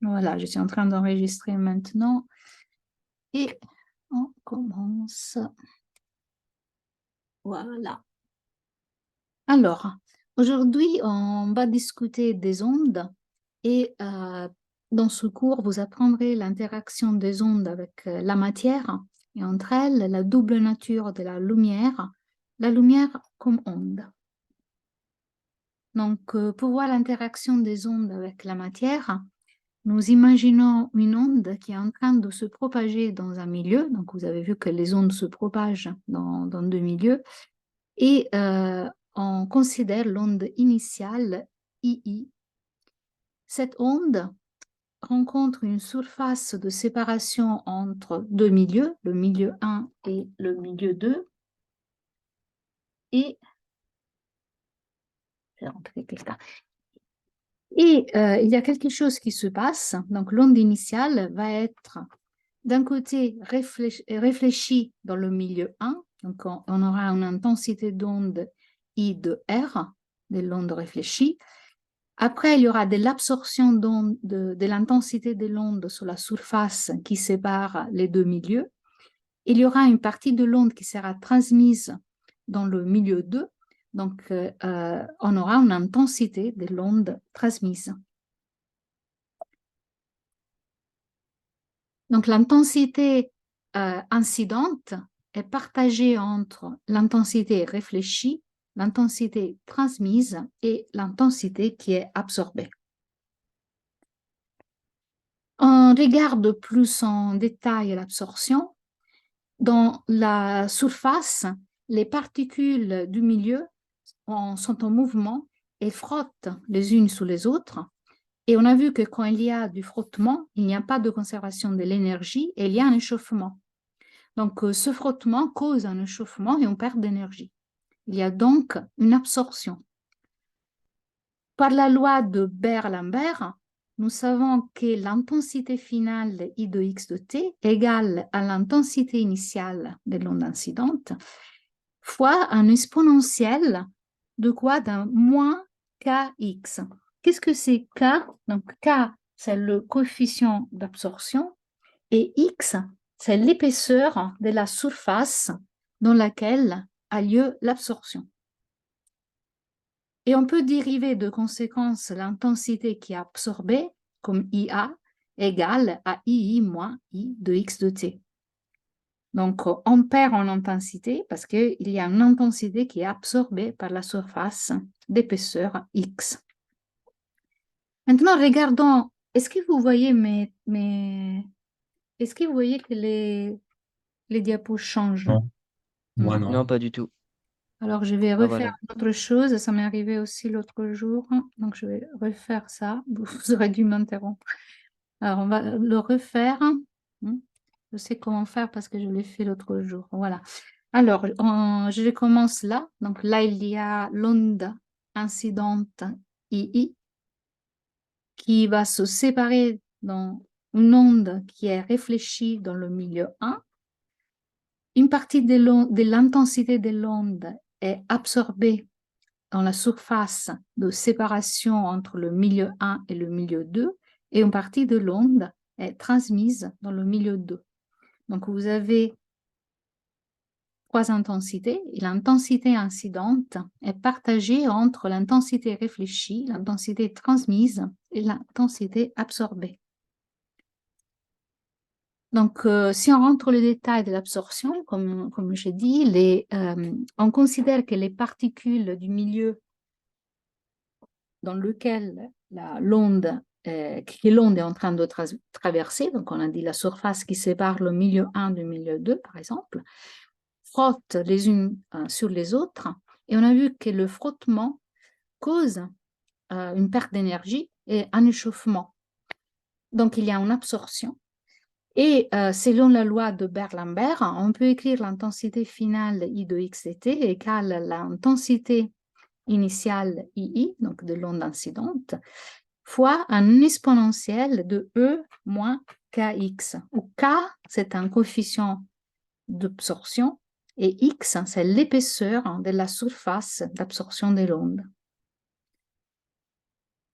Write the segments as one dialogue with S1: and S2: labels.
S1: Voilà, je suis en train d'enregistrer maintenant et on commence. Voilà. Alors, aujourd'hui, on va discuter des ondes et dans ce cours, vous apprendrez l'interaction des ondes avec la matière et entre elles, la double nature de la lumière comme onde. Donc, pour voir l'interaction des ondes avec la matière, nous imaginons une onde qui est en train de se propager dans un milieu. Donc, vous avez vu que les ondes se propagent dans deux milieux. Et on considère l'onde initiale II. Cette onde rencontre une surface de séparation entre deux milieux, le milieu 1 et le milieu 2. Et je vais rentrer quelqu'un. Et il y a quelque chose qui se passe. Donc, l'onde initiale va être d'un côté réfléchie dans le milieu 1. Donc, on aura une intensité d'onde I de R, de l'onde réfléchie. Après, il y aura de l'absorption de l'intensité de l'onde sur la surface qui sépare les deux milieux. Il y aura une partie de l'onde qui sera transmise dans le milieu 2. Donc, on aura une intensité de l'onde transmise. Donc, l'intensité incidente est partagée entre l'intensité réfléchie, l'intensité transmise et l'intensité qui est absorbée. On regarde plus en détail l'absorption. Dans la surface, les particules du milieu sont en mouvement et frottent les unes sur les autres. Et on a vu que quand il y a du frottement, il n'y a pas de conservation de l'énergie et il y a un échauffement. Donc, ce frottement cause un échauffement et on perd d'énergie. Il y a donc une absorption. Par la loi de Beer-Lambert, nous savons que l'intensité finale I de x de t égale à l'intensité initiale de l'onde incidente fois un exponentiel de quoi? D'un moins kx. Qu'est-ce que c'est k? Donc k, c'est le coefficient d'absorption et x, c'est l'épaisseur de la surface dans laquelle a lieu l'absorption. Et on peut dériver de conséquence l'intensité qui est absorbée comme IA égale à II moins I de x de t. Donc, on perd en intensité parce qu'il y a une intensité qui est absorbée par la surface d'épaisseur x. Maintenant, regardons, est-ce que vous voyez est-ce que vous voyez que les diapos changent?
S2: Non, moi
S1: Non.
S2: non.
S3: Non, pas du tout.
S1: Alors, je vais
S3: Ah,
S1: refaire
S3: voilà.
S1: autre chose. Ça m'est arrivé aussi l'autre jour. Donc, je vais refaire ça. Vous aurez dû m'interrompre. Alors, on va le refaire. Je sais comment faire parce que je l'ai fait l'autre jour. Voilà. Alors, je commence là. Donc, là, il y a l'onde incidente II qui va se séparer dans une onde qui est réfléchie dans le milieu 1. Une partie de l'intensité de l'onde est absorbée dans la surface de séparation entre le milieu 1 et le milieu 2 et une partie de l'onde est transmise dans le milieu 2. Donc, vous avez trois intensités et l'intensité incidente est partagée entre l'intensité réfléchie, l'intensité transmise et l'intensité absorbée. Donc, si on rentre le détail de l'absorption, comme j'ai dit, on considère que les particules du milieu dans lequel l'onde est en train de traverser, donc on a dit la surface qui sépare le milieu 1 du milieu 2, par exemple, frottent les unes sur les autres, et on a vu que le frottement cause une perte d'énergie et un échauffement. Donc, il y a une absorption. Et selon la loi de Beer-Lambert, on peut écrire l'intensité finale I de x de t égale à l'intensité initiale II, donc de l'onde incidente, fois un exponentiel de E moins kx, où k, c'est un coefficient d'absorption, et x, c'est l'épaisseur de la surface d'absorption de l'onde.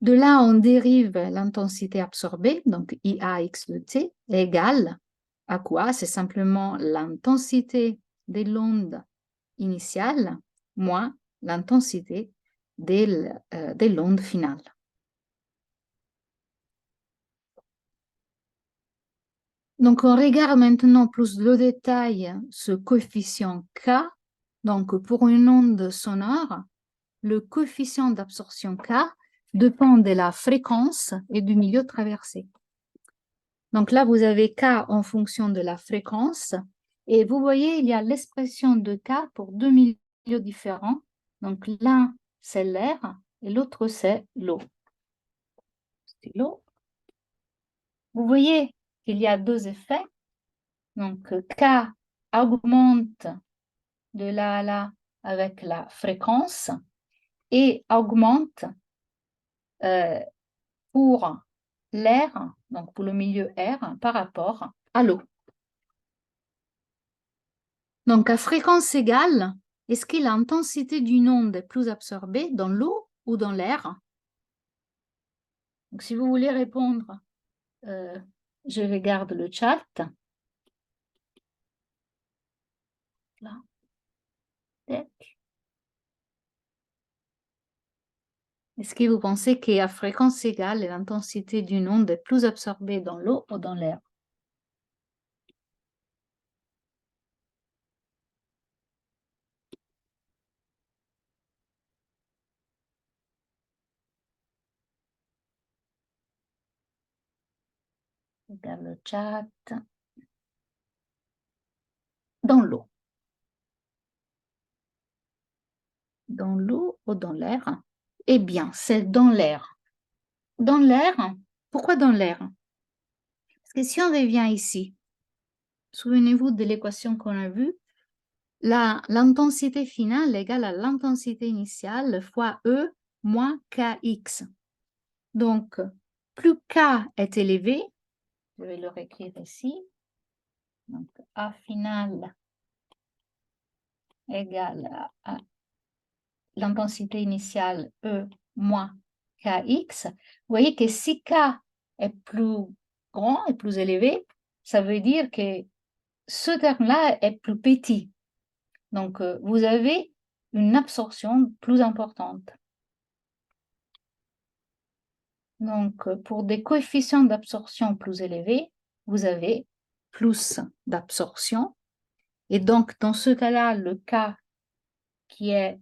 S1: De là, on dérive l'intensité absorbée, donc IAX de T, est égale à quoi? C'est simplement l'intensité de l'onde initiale moins l'intensité de l'onde finale. Donc, on regarde maintenant plus le détail ce coefficient K. Donc, pour une onde sonore, le coefficient d'absorption K dépend de la fréquence et du milieu traversé. Donc là, vous avez K en fonction de la fréquence. Et vous voyez, il y a l'expression de K pour deux milieux différents. Donc l'un, c'est l'air et l'autre, c'est l'eau. Vous voyez qu'il y a deux effets. Donc K augmente de là à là avec la fréquence et augmente pour l'air, donc pour le milieu air, par rapport à l'eau. Donc, à fréquence égale, est-ce que l'intensité d'une onde est plus absorbée dans l'eau ou dans l'air? Donc, si vous voulez répondre, je regarde le chat. Là. Est-ce que vous pensez qu'à fréquence égale, l'intensité d'une onde est plus absorbée dans l'eau ou dans l'air? Regarde le chat. Dans l'eau. Dans l'eau ou dans l'air? Eh bien, c'est dans l'air. Dans l'air, pourquoi dans l'air? Parce que si on revient ici, souvenez-vous de l'équation qu'on a vue, l'intensité finale est égale à l'intensité initiale fois E moins Kx. Donc, plus K est élevé, je vais le réécrire ici, donc A finale égale à l'intensité initiale E moins Kx. Vous voyez que si K est plus grand et plus élevé, ça veut dire que ce terme-là est plus petit. Donc, vous avez une absorption plus importante. Donc, pour des coefficients d'absorption plus élevés, vous avez plus d'absorption. Et donc, dans ce cas-là, le cas qui est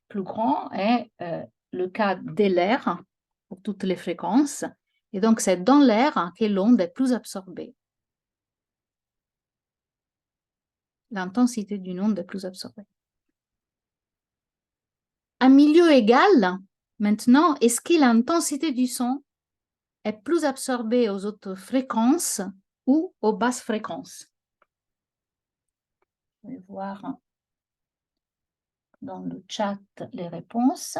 S1: plus grand est le cas de l'air pour toutes les fréquences. Et donc, c'est dans l'air que l'onde est plus absorbée. L'intensité d'une onde est plus absorbée. À milieu égal, maintenant, est-ce que l'intensité du son est plus absorbée aux hautes fréquences ou aux basses fréquences? Je vais voir dans le chat les réponses.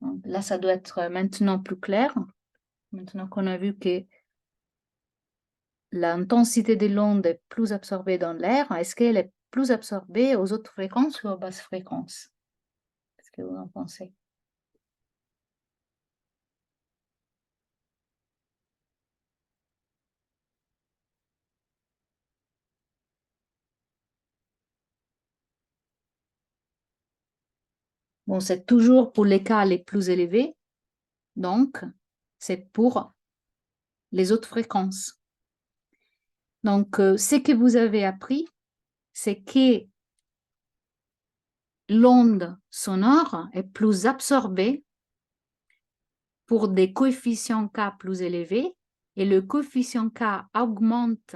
S1: Donc, là, ça doit être maintenant plus clair. Maintenant qu'on a vu que l'intensité de l'onde est plus absorbée dans l'air, est-ce qu'elle est plus absorbée aux hautes fréquences ou aux basses fréquences? Qu'est-ce que vous en pensez? Bon, c'est toujours pour les cas les plus élevés, donc c'est pour les hautes fréquences. Donc, ce que vous avez appris, c'est que l'onde sonore est plus absorbée pour des coefficients K plus élevés et le coefficient K augmente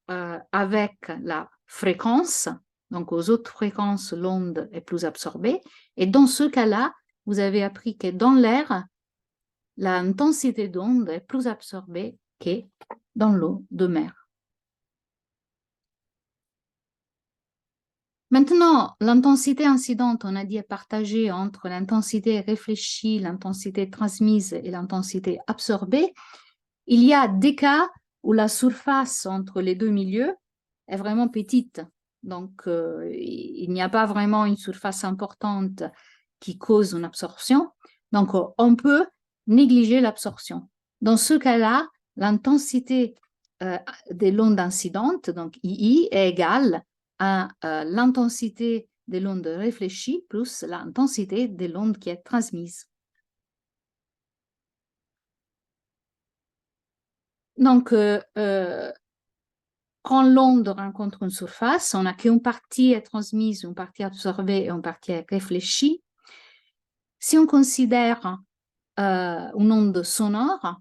S1: avec la fréquence. Donc, aux autres fréquences, l'onde est plus absorbée. Et dans ce cas-là, vous avez appris que dans l'air, l'intensité d'onde est plus absorbée que dans l'eau de mer. Maintenant, l'intensité incidente, on a dit, est partagée entre l'intensité réfléchie, l'intensité transmise et l'intensité absorbée. Il y a des cas où la surface entre les deux milieux est vraiment petite. Donc, il n'y a pas vraiment une surface importante qui cause une absorption. Donc, on peut négliger l'absorption. Dans ce cas-là, l'intensité des l'onde incidente, donc II, est égale à l'intensité de l'onde réfléchie plus l'intensité de l'onde qui est transmise. Donc, quand l'onde rencontre une surface, on n'a qu'une partie est transmise, une partie absorbée et une partie est réfléchie. Si on considère une onde sonore,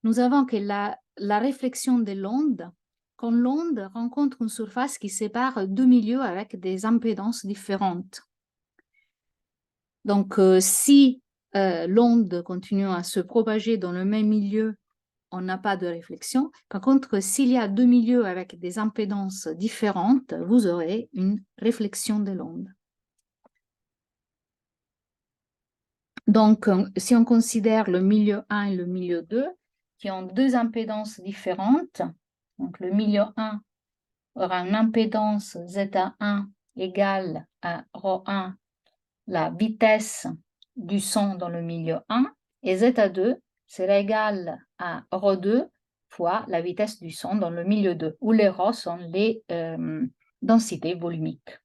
S1: nous avons que la réflexion de l'onde, quand l'onde rencontre une surface qui sépare deux milieux avec des impédances différentes. Donc, si l'onde continue à se propager dans le même milieu, on n'a pas de réflexion. Par contre, s'il y a deux milieux avec des impédances différentes, vous aurez une réflexion de l'onde. Donc, si on considère le milieu 1 et le milieu 2, qui ont deux impédances différentes, donc le milieu 1 aura une impédance Z1 égale à ρ1, la vitesse du son dans le milieu 1, et Z2 sera égal à ρ2 fois la vitesse du son dans le milieu 2, où les ρ sont les densités volumiques.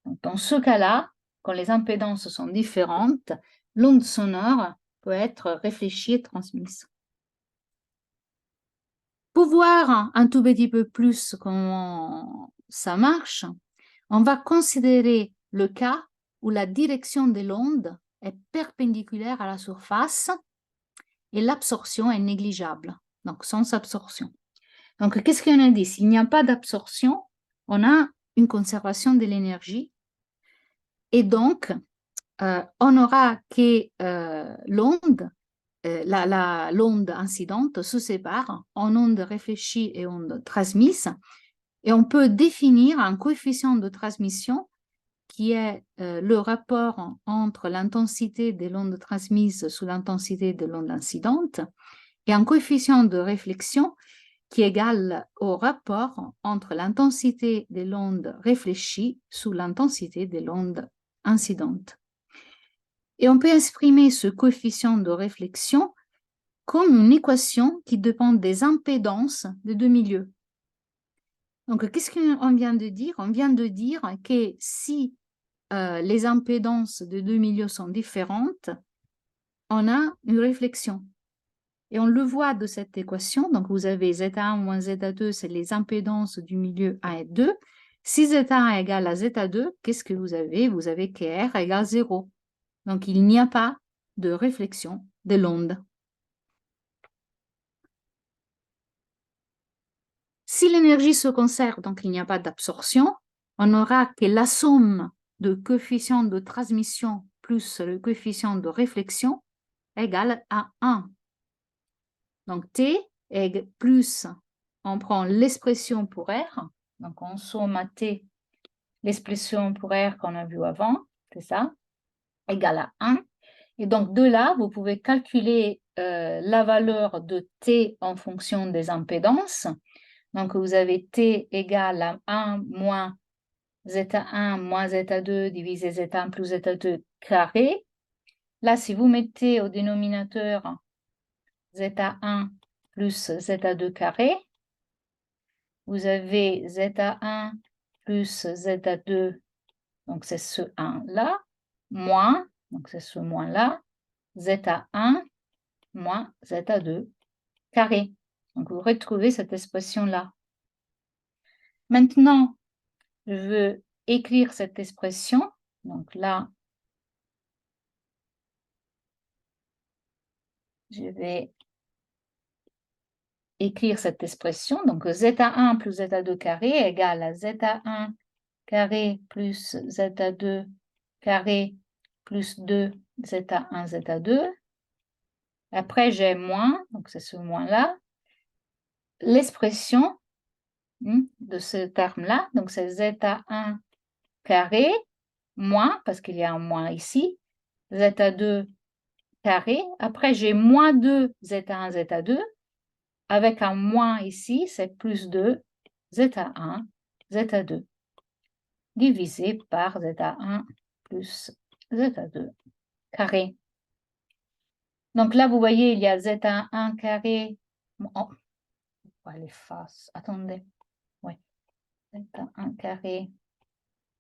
S1: Donc, dans ce cas-là, quand les impédances sont différentes, l'onde sonore peut être réfléchie et transmise. Pour voir un tout petit peu plus comment ça marche, on va considérer le cas où la direction de l'onde est perpendiculaire à la surface et l'absorption est négligeable, donc sans absorption. Donc, qu'est-ce qu'on a dit? S'il n'y a pas d'absorption, on a une conservation de l'énergie et donc, on n'aura que l'onde, l'onde incidente se sépare en onde réfléchie et onde transmise, et on peut définir un coefficient de transmission qui est le rapport entre l'intensité de l'onde transmise sous l'intensité de l'onde incidente, et un coefficient de réflexion qui est égal au rapport entre l'intensité de l'onde réfléchie sous l'intensité de l'onde incidente. Et on peut exprimer ce coefficient de réflexion comme une équation qui dépend des impédances des deux milieux. Donc, qu'est-ce qu'on vient de dire? On vient de dire que si les impédances de deux milieux sont différentes, on a une réflexion. Et on le voit de cette équation. Donc, vous avez Z1 moins Z2, c'est les impédances du milieu 1 et 2. Si Z1 est égal à Z2, qu'est-ce que vous avez? Vous avez que R égale 0. Donc, il n'y a pas de réflexion de l'onde. Si l'énergie se conserve, donc il n'y a pas d'absorption, on n'aura que la somme de coefficient de transmission plus le coefficient de réflexion égale à 1. Donc T est plus, on prend l'expression pour R, donc on somme à T l'expression pour R qu'on a vu avant, c'est ça, égale à 1. Et donc de là, vous pouvez calculer la valeur de T en fonction des impédances. Donc vous avez T égale à 1 moins Z1 moins Z2 divisé Z1 plus Z2 carré. Là, si vous mettez au dénominateur Z1 plus Z2 carré, vous avez Z1 plus Z2, donc c'est ce 1-là, moins, donc c'est ce moins-là, Z1 moins Z2 carré. Donc vous retrouvez cette expression-là. Maintenant, je veux écrire cette expression. Donc là, je vais écrire cette expression. Donc Z1 plus Z2 carré égale à Z1 carré plus Z2 carré plus 2 Z1 Z2. Après, j'ai moins, donc c'est ce moins-là. L'expression de ce terme-là, donc c'est Z1 carré moins, parce qu'il y a un moins ici, Z2 carré. Après, j'ai moins 2 Z1 Z2. Avec un moins ici, c'est plus 2 Z1 Z2. divisé par zeta1 plus zeta2 carré. Donc là, vous voyez, il y a zeta1 carré. Oh, pourquoi les faces? Attendez. Oui, zeta1 carré.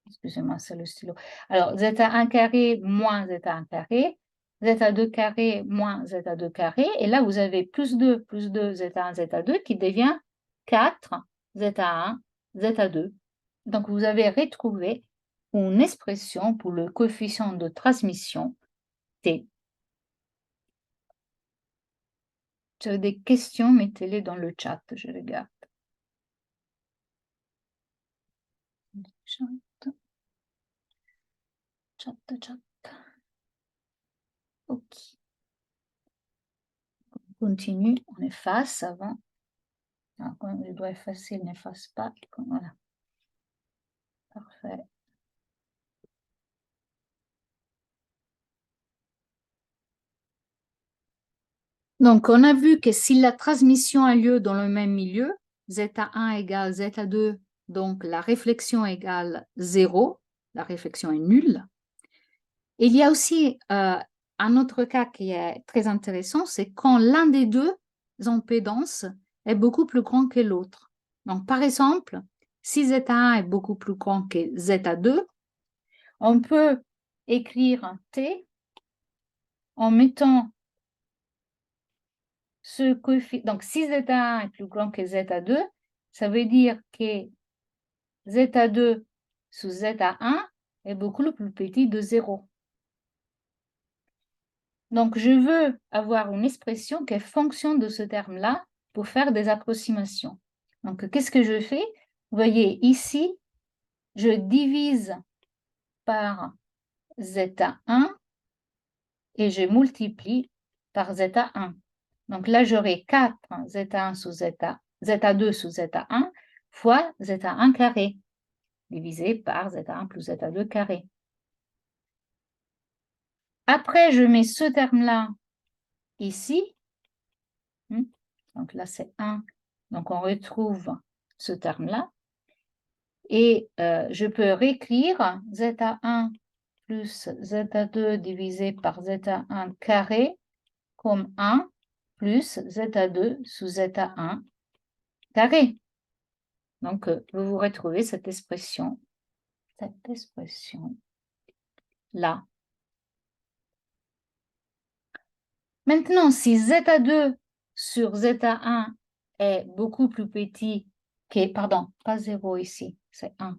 S1: Excusez-moi, c'est le stylo. Alors, zeta1 carré moins zeta1 carré, zeta2 carré moins zeta2 carré. Et là, vous avez plus 2 zeta1 zeta2 qui devient 4 zeta1 zeta2. Donc, vous avez retrouvé une expression pour le coefficient de transmission T. Si vous avez des questions, mettez-les dans le chat, je regarde. Chat. Ok. On continue, on efface avant. Alors, quand je dois effacer, il n'efface pas. Voilà. Parfait. Donc, on a vu que si la transmission a lieu dans le même milieu, zeta1 égale zeta2, donc la réflexion égale 0, la réflexion est nulle. Il y a aussi un autre cas qui est très intéressant, c'est quand l'un des deux impédances est beaucoup plus grand que l'autre. Donc, par exemple, si zeta1 est beaucoup plus grand que zeta2, on peut écrire T en mettant ce coefficient. Donc, si zeta1 est plus grand que zeta2, ça veut dire que zeta2 sous zeta1 est beaucoup le plus petit de 0. Donc, je veux avoir une expression qui est fonction de ce terme-là pour faire des approximations. Donc, qu'est-ce que je fais? Vous voyez, ici, je divise par zeta1 et je multiplie par zeta1. Donc là, j'aurai 4 zeta1 sous zeta2 sous zeta1 fois zeta1 carré, divisé par zeta1 plus zeta2 carré. Après, je mets ce terme-là ici. Donc là, c'est 1. Donc, on retrouve ce terme-là. Et je peux réécrire zeta1 plus zeta2 divisé par zeta1 carré comme 1 plus zeta2 sous zeta1 carré. Donc, vous retrouvez cette expression-là. Maintenant, si zeta2 sur zeta1 est beaucoup plus petit que, pardon, pas 0 ici, c'est 1.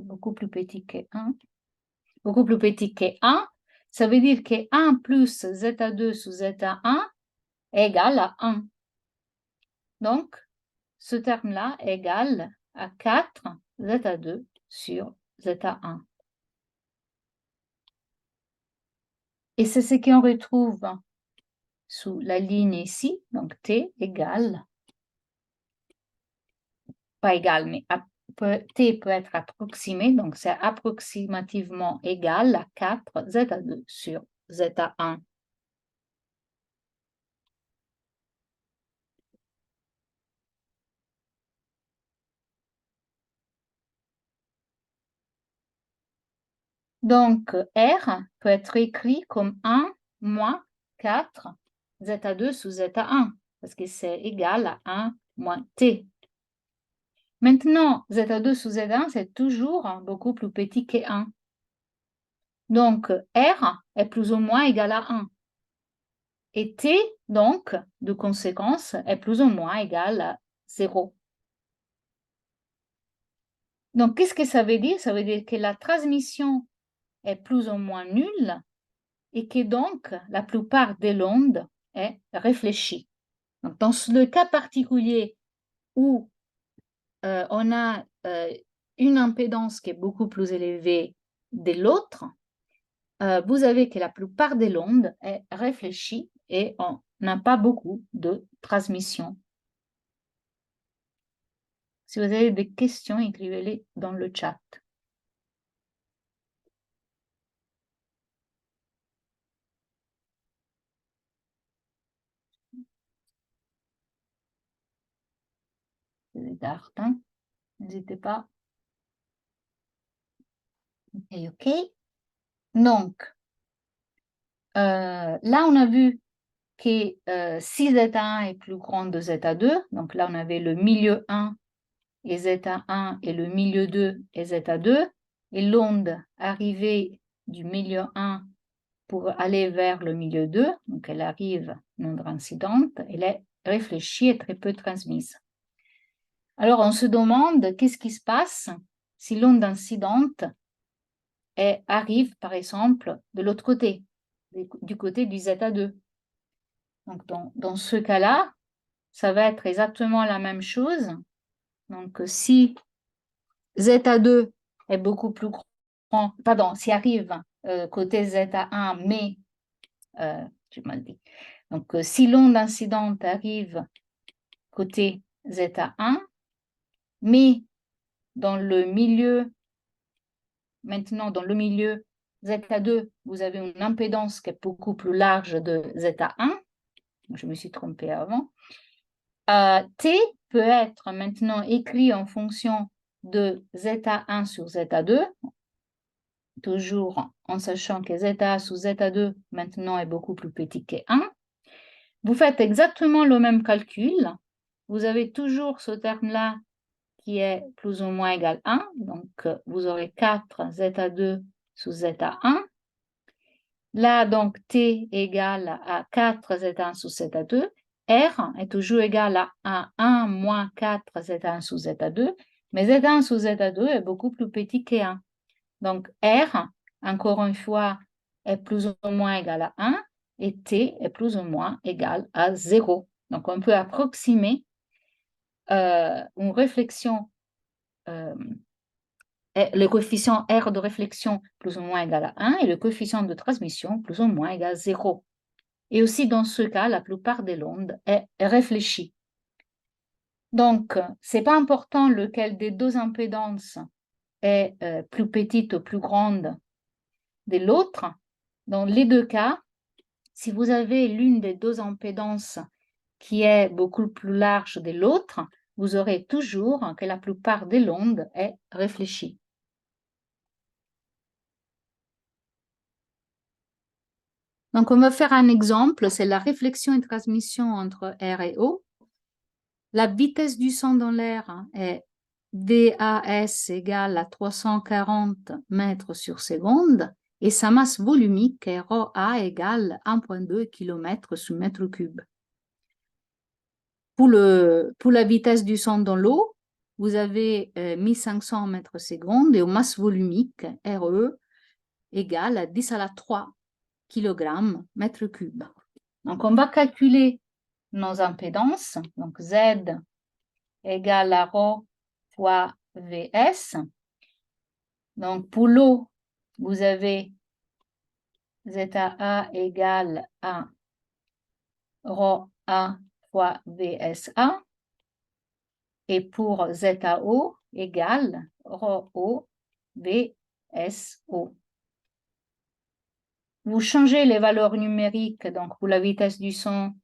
S1: Beaucoup plus petit que 1. Beaucoup plus petit que 1, ça veut dire que 1 plus zeta2 sous zeta1 est égal à 1. Donc, ce terme-là est égal à 4 zeta2 sur zeta1. Et c'est ce qu'on retrouve sous la ligne ici, donc t égale, pas égal, mais t peut être approximé, donc c'est approximativement égal à 4 zeta2 sur zeta1. Donc, R peut être écrit comme 1 moins 4 zeta2 sous zeta1, parce que c'est égal à 1 moins t. Maintenant, zeta2 sous zeta1, c'est toujours beaucoup plus petit que 1. Donc, R est plus ou moins égal à 1. Et t, donc, de conséquence, est plus ou moins égal à 0. Donc, qu'est-ce que ça veut dire? Ça veut dire que la transmission est plus ou moins nulle et que donc la plupart de l'onde est réfléchie. Donc, dans le cas particulier où on a une impédance qui est beaucoup plus élevée de l'autre, vous avez que la plupart de l'onde est réfléchie et on n'a pas beaucoup de transmission. Si vous avez des questions, écrivez-les dans le chat. Je regarde, hein. N'hésitez pas. OK. Donc, là, on a vu que si zeta1 est plus grand de zeta2, donc là, on avait le milieu 1 et zeta1 et le milieu 2 et zeta2, et l'onde arrivée du milieu 1 pour aller vers le milieu 2, donc elle arrive, l'onde incidente, elle est réfléchie et très peu transmise. Alors, on se demande qu'est-ce qui se passe si l'onde incidente arrive, par exemple, de l'autre côté, du côté du zeta2. Donc, dans ce cas-là, ça va être exactement la même chose. Donc, si zeta2 est beaucoup plus grand, pardon, si arrive côté zeta1, mais, j'ai mal dit. Donc, si l'onde incidente arrive côté zeta1, mais dans le milieu, maintenant dans le milieu zeta2, vous avez une impédance qui est beaucoup plus large de zeta1, je me suis trompée avant, T peut être maintenant écrit en fonction de zeta1 sur zeta2, toujours en sachant que zeta sous zeta2 maintenant est beaucoup plus petit que 1. Vous faites exactement le même calcul. Vous avez toujours ce terme-là qui est plus ou moins égal à 1. Donc, vous aurez 4 zeta2 sous zeta1. Là, donc, T égale à 4 zeta1 sous zeta2. R est toujours égal à 1 moins 4 zeta1 sous zeta2. Mais zeta1 sous zeta2 est beaucoup plus petit que 1. Donc, R, encore une fois, est plus ou moins égal à 1 et T est plus ou moins égal à 0. Donc, on peut approximer une réflexion, le coefficient R de réflexion plus ou moins égal à 1 et le coefficient de transmission plus ou moins égal à 0. Et aussi, dans ce cas, la plupart des ondes est réfléchie. Donc, ce n'est pas important lequel des deux impédances est plus petite ou plus grande de l'autre. Dans les deux cas, si vous avez l'une des deux impédances qui est beaucoup plus large de l'autre, vous aurez toujours que la plupart de l'onde est réfléchie. Donc, on va faire un exemple, c'est la réflexion et transmission entre R et O. La vitesse du son dans l'air est VAS égale à 340 mètres sur seconde et sa masse volumique est ρA égale 1,2 km sur mètre cube. Pour la vitesse du son dans l'eau, vous avez 1500 mètres secondes et au masse volumique, RE, égale à 10 à la 3 kg mètre cube. Donc, on va calculer nos impédances. Donc, Z égale à ρ fois VS. Donc, pour l'eau, vous avez ZA égale à ρA fois VSA. Et pour ZAO égale ρO VSO. Vous changez les valeurs numériques, donc pour la vitesse du son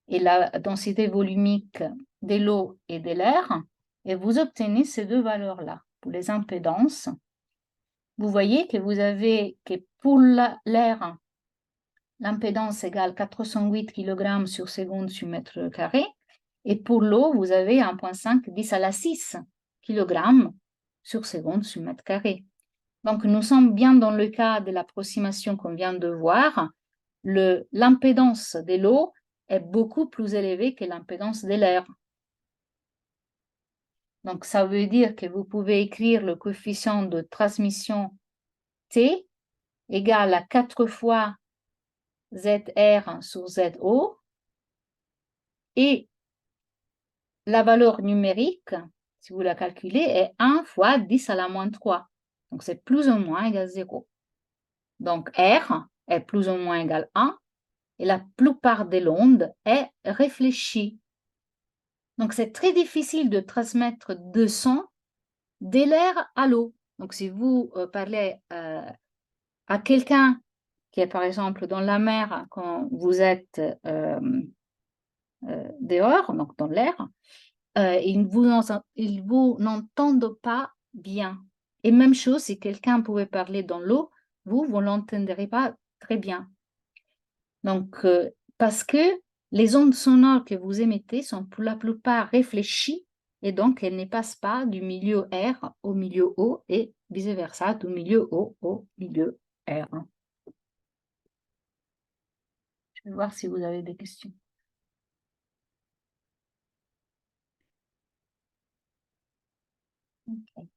S1: et la densité volumique de l'eau et de l'air, et vous obtenez ces deux valeurs-là. Pour les impédances, vous voyez que vous avez que pour l'air, l'impédance égale 408 kg sur seconde sur mètre carré, et pour l'eau, vous avez 1,5 10 à la 6 kg sur seconde sur mètre carré. Donc, nous sommes bien dans le cas de l'approximation qu'on vient de voir. L'impédance de l'eau est beaucoup plus élevée que l'impédance de l'air. Donc, ça veut dire que vous pouvez écrire le coefficient de transmission T égal à 4 fois ZR sur ZO et la valeur numérique, si vous la calculez, est 1 fois 10 à la moins 3. Donc, c'est plus ou moins égal à 0. Donc, R est plus ou moins égal à 1 et la plupart de l'onde est réfléchie. Donc, c'est très difficile de transmettre de son de l'air à l'eau. Donc, si vous parlez à quelqu'un qui est, par exemple, dans la mer quand vous êtes dehors, donc dans l'air, ils vous n'entendent pas bien. Et même chose, si quelqu'un pouvait parler dans l'eau, vous ne l'entendrez pas très bien. Donc, parce que les ondes sonores que vous émettez sont pour la plupart réfléchies et donc elles ne passent pas du milieu R au milieu O et vice-versa, du milieu O au milieu R. Je vais voir si vous avez des questions. Okay.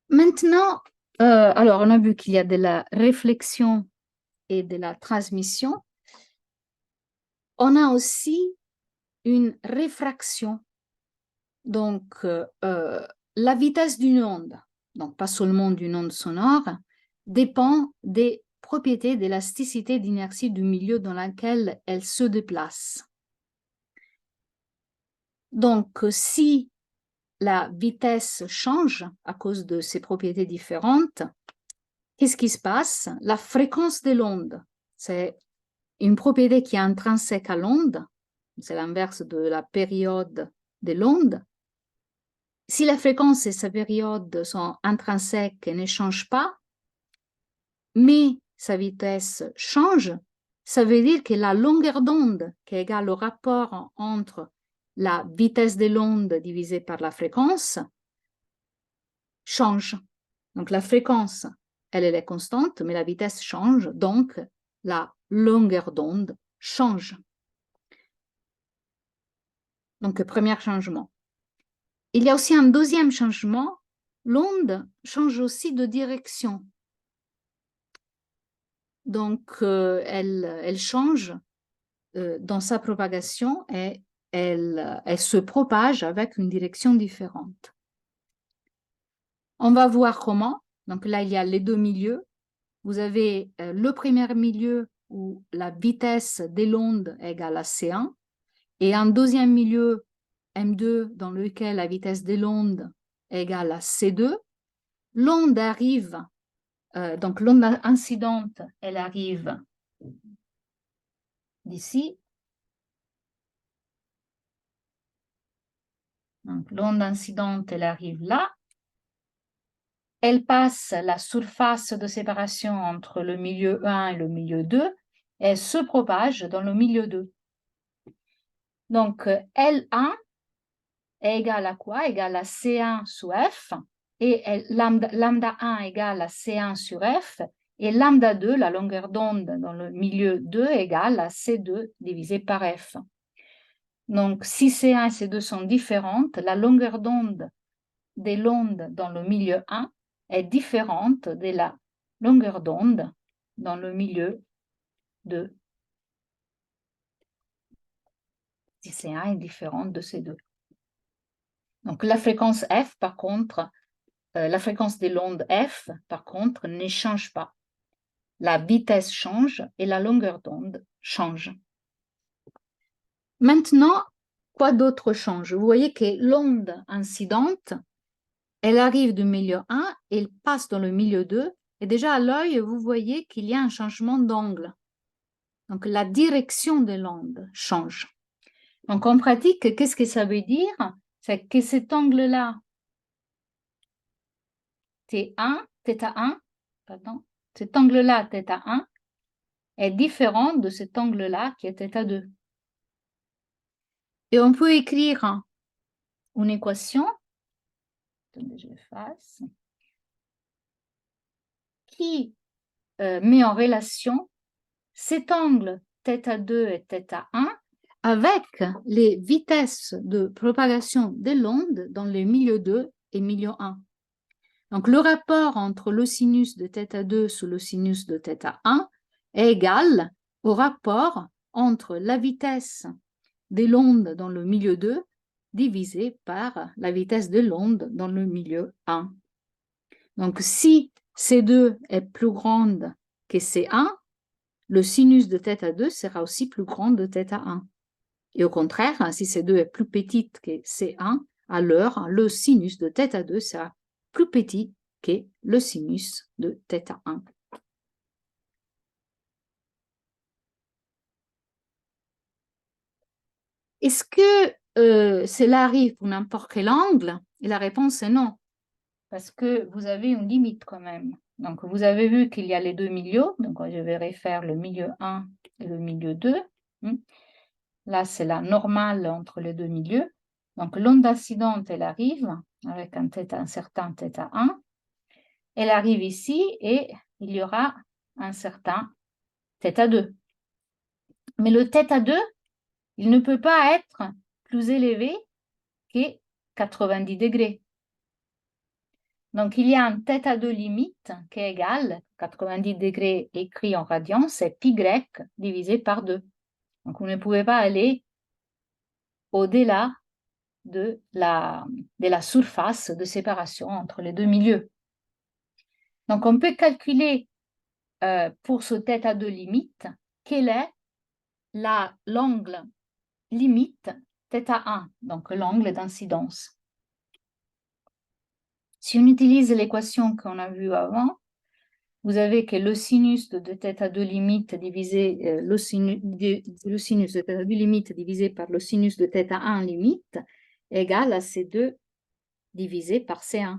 S1: Maintenant, alors on a vu qu'il y a de la réflexion et de la transmission. On a aussi une réfraction. Donc, la vitesse d'une onde, donc pas seulement d'une onde sonore, dépend des propriétés d'élasticité d'inertie du milieu dans lequel elle se déplace. Donc, si la vitesse change à cause de ces propriétés différentes, qu'est-ce qui se passe? La fréquence de l'onde, c'est une propriété qui est intrinsèque à l'onde, c'est l'inverse de la période de l'onde. Si la fréquence et sa période sont intrinsèques et ne changent pas, mais sa vitesse change, ça veut dire que la longueur d'onde, qui est égale au rapport entre la vitesse de l'onde divisée par la fréquence, change. Donc la fréquence, elle est constante, mais la vitesse change, donc la longueur d'onde change. Donc, premier changement. Il y a aussi un deuxième changement, l'onde change aussi de direction. Donc, elle change dans sa propagation et elle se propage avec une direction différente. On va voir comment. Donc là, il y a les deux milieux. Vous avez le premier milieu où la vitesse de l'onde est égale à C1 et un deuxième milieu M2 dans lequel la vitesse de l'onde est égale à C2. L'onde arrive, donc l'onde incidente, elle arrive d'ici. Donc l'onde incidente, elle arrive là. Elle passe la surface de séparation entre le milieu 1 et le milieu 2 et se propage dans le milieu 2. Donc L1 est égal à quoi? Égal à C1 sous F et lambda 1 égale à C1 sur F et lambda 2, la longueur d'onde dans le milieu 2, égale à C2 divisé par F. Donc si C1 et C2 sont différentes, la longueur d'onde de l'onde dans le milieu 1 est différente de la longueur d'onde dans le milieu 2. Si C1 est différente de C2. Donc la fréquence F, par contre, la fréquence de l'onde F, par contre, ne change pas. La vitesse change et la longueur d'onde change. Maintenant, quoi d'autre change? Vous voyez que l'onde incidente, elle arrive du milieu 1, elle passe dans le milieu 2, et déjà à l'œil, vous voyez qu'il y a un changement d'angle. Donc la direction de l'onde change. Donc en pratique, qu'est-ce que ça veut dire? C'est que cet angle-là, T1, θ1, pardon, cet angle-là, θ1, est différent de cet angle-là qui est θ2. Et on peut écrire une équation, attendez, je l'efface, qui met en relation cet angle θ2 et θ1 avec les vitesses de propagation de l'onde dans les milieux 2 et milieu 1. Donc, le rapport entre le sinus de θ2 sur le sinus de θ1 est égal au rapport entre la vitesse de l'onde dans le milieu 2 divisé par la vitesse de l'onde dans le milieu 1. Donc, si C2 est plus grande que C1, le sinus de θ2 sera aussi plus grand de θ1. Et au contraire, si C2 est plus petite que C1, alors le sinus de θ2 sera plus petit que le sinus de θ1. Est-ce que cela arrive pour n'importe quel angle? Et la réponse est non, parce que vous avez une limite quand même. Donc, vous avez vu qu'il y a les deux milieux. Donc, je vais refaire le milieu 1 et le milieu 2. Là, c'est la normale entre les deux milieux. Donc, l'onde incidente, elle arrive avec un certain θ1. Elle arrive ici et il y aura un certain θ2. Mais le θ2, il ne peut pas être plus élevé que 90 degrés. Donc, il y a un θ2 limite qui est égal, 90 degrés écrit en radians, c'est πy divisé par 2. Donc, vous ne pouvez pas aller au-delà de la surface de séparation entre les deux milieux. Donc, on peut calculer pour ce θ2 limite quel est l'angle limite θ1, donc l'angle d'incidence. Si on utilise l'équation qu'on a vue avant, vous avez que le sinus de θ2 limite divisé, le sinus de θ2 limite divisé par le sinus de θ1 limite est égal à C2 divisé par C1.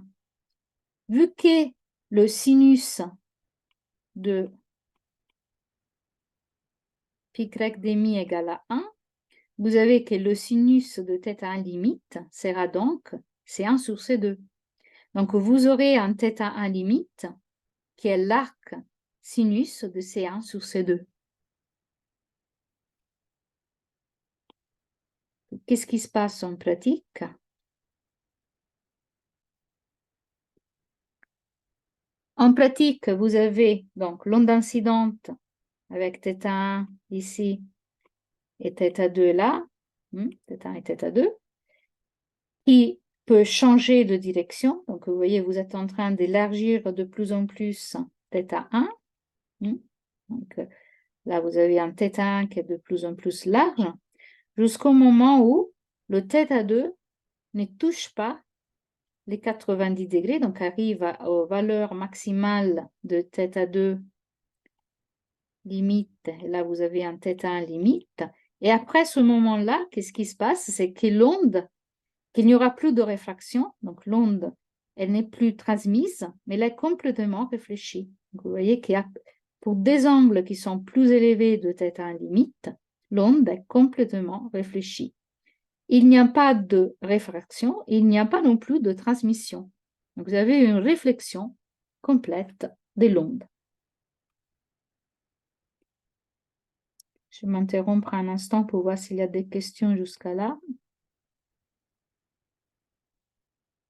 S1: Vu que le sinus de πy demi égale à 1, vous avez que le sinus de θ1 limite sera donc C1 sur C2. Donc, vous aurez un θ1 limite qui est l'arc sinus de C1 sur C2. Qu'est-ce qui se passe en pratique? En pratique, vous avez donc l'onde incidente avec θ1 ici et θ2 là, θ1 et θ2, qui peut changer de direction. Donc, vous voyez, vous êtes en train d'élargir de plus en plus θ1. Donc, là, vous avez un θ1 qui est de plus en plus large, jusqu'au moment où le θ2 ne touche pas les 90 degrés, donc arrive aux valeurs maximales de θ2 limite. Et là, vous avez un θ1 limite. Et après ce moment-là, qu'est-ce qui se passe? C'est que l'onde, qu'il n'y aura plus de réfraction, donc l'onde, elle n'est plus transmise, mais elle est complètement réfléchie. Donc, vous voyez qu'il y a, pour des angles qui sont plus élevés de θ1 limite, l'onde est complètement réfléchie. Il n'y a pas de réfraction, il n'y a pas non plus de transmission. Donc, vous avez une réflexion complète de l'onde. Je vais m'interrompre un instant pour voir s'il y a des questions jusqu'à là.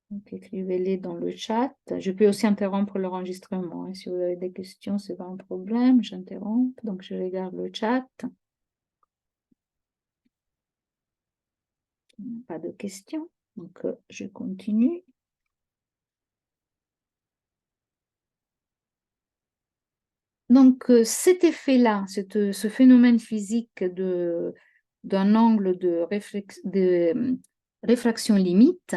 S1: Donc, écrivez-les dans le chat. Je peux aussi interrompre l'enregistrement. Si vous avez des questions, ce n'est pas un problème. J'interromps. Donc, je regarde le chat. Pas de questions. Donc, je continue. Donc, cet effet-là, ce phénomène physique d'un angle de réfraction limite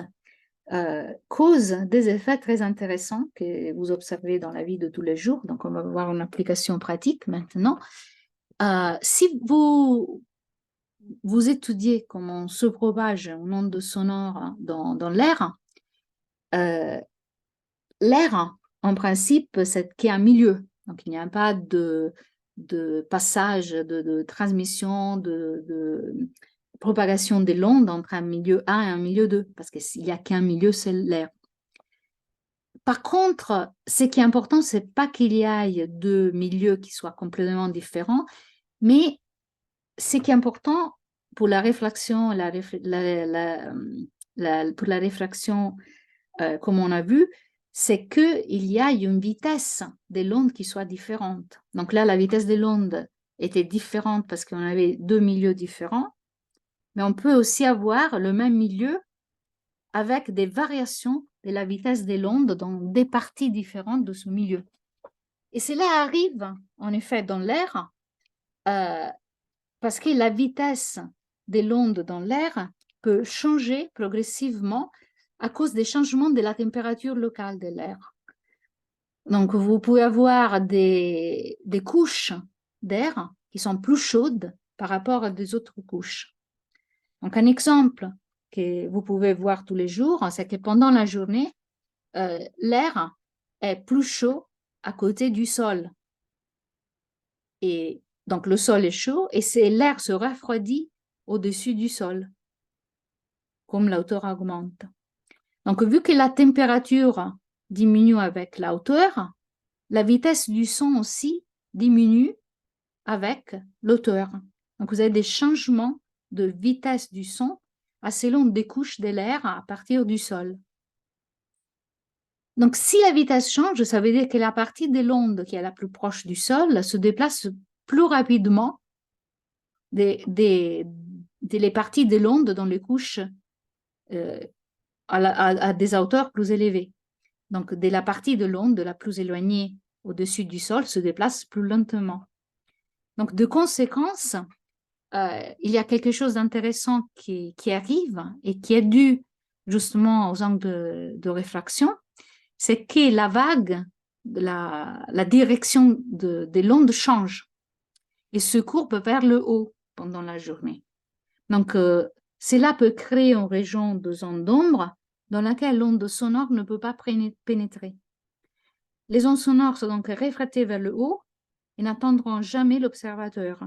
S1: cause des effets très intéressants que vous observez dans la vie de tous les jours. Donc, on va voir une application pratique maintenant. Si vous étudiez comment se propage une onde sonore dans l'air, l'air, en principe, c'est qu'il y a un milieu. Donc, il n'y a pas de passage, de transmission, de propagation de l'onde entre un milieu A et un milieu 2, parce qu'il n'y a qu'un milieu, c'est l'air. Par contre, ce qui est important, ce n'est pas qu'il y ait deux milieux qui soient complètement différents, mais ce qui est important pour la réflexion, pour la réfraction, comme on a vu, c'est qu'il y a une vitesse de l'onde qui soit différente. Donc là, la vitesse de l'onde était différente parce qu'on avait deux milieux différents, mais on peut aussi avoir le même milieu avec des variations de la vitesse de l'onde dans des parties différentes de ce milieu. Et cela arrive, en effet, dans l'air, parce que la vitesse de l'onde dans l'air peut changer progressivement à cause des changements de la température locale de l'air. Donc, vous pouvez avoir des couches d'air qui sont plus chaudes par rapport à des autres couches. Donc, un exemple que vous pouvez voir tous les jours, c'est que pendant la journée, l'air est plus chaud à côté du sol. Et donc, le sol est chaud et l'air se refroidit au-dessus du sol, comme la hauteur augmente. Donc, vu que la température diminue avec la hauteur, la vitesse du son aussi diminue avec l'auteur. Donc, vous avez des changements de vitesse du son selon des couches de l'air à partir du sol. Donc, si la vitesse change, ça veut dire que la partie de l'onde qui est la plus proche du sol se déplace plus rapidement des les parties de l'onde dans les couches à des hauteurs plus élevées. Donc, de la partie de l'onde la plus éloignée au-dessus du sol se déplace plus lentement. Donc, de conséquence, il y a quelque chose d'intéressant qui arrive et qui est dû justement aux angles de réfraction, c'est que la vague, la direction de l'onde change et se courbe vers le haut pendant la journée. Donc, cela peut créer une région de zone d'ombre dans laquelle l'onde sonore ne peut pas pénétrer. Les ondes sonores sont donc réfractées vers le haut et n'atteindront jamais l'observateur.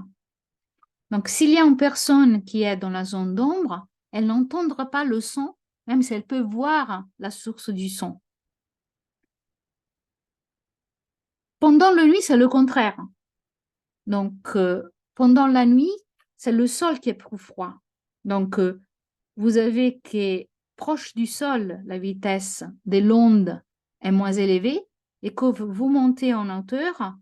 S1: Donc, s'il y a une personne qui est dans la zone d'ombre, elle n'entendra pas le son, même si elle peut voir la source du son. Pendant la nuit, c'est le contraire. Donc, pendant la nuit, c'est le sol qui est plus froid. Donc, vous avez que proche du sol, la vitesse de l'onde est moins élevée et que vous montez en hauteur,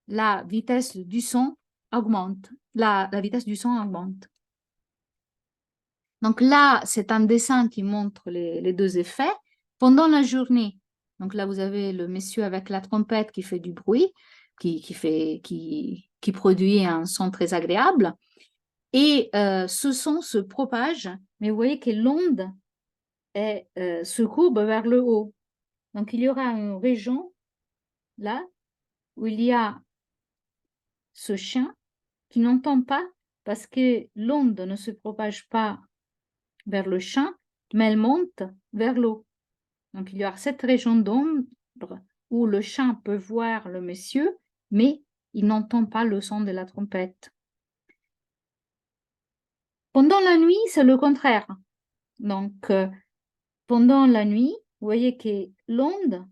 S1: la vitesse du son augmente. La vitesse du son augmente. Donc là, c'est un dessin qui montre les deux effets. Pendant la journée, donc là, vous avez le monsieur avec la trompette qui fait du bruit, qui produit un son très agréable. Et ce son se propage, mais vous voyez que l'onde se courbe vers le haut. Donc, il y aura une région là où il y a ce chien qui n'entend pas parce que l'onde ne se propage pas vers le champ, mais elle monte vers l'eau. Donc, il y aura cette région d'ombre où le chien peut voir le monsieur, mais il n'entend pas le son de la trompette. Pendant la nuit, c'est le contraire. Donc, pendant la nuit, vous voyez que l'onde,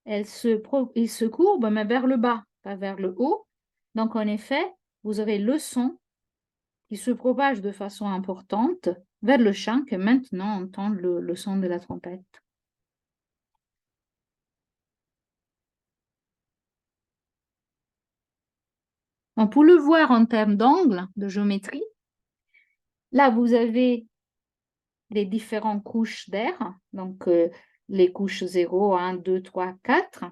S1: il se courbe, mais vers le bas, pas vers le haut. Donc, en effet, vous aurez le son qui se propage de façon importante vers le chant que maintenant entend le son de la trompette. On peut le voir en termes d'angle, de géométrie. Là, vous avez les différentes couches d'air, donc les couches 0, 1, 2, 3, 4.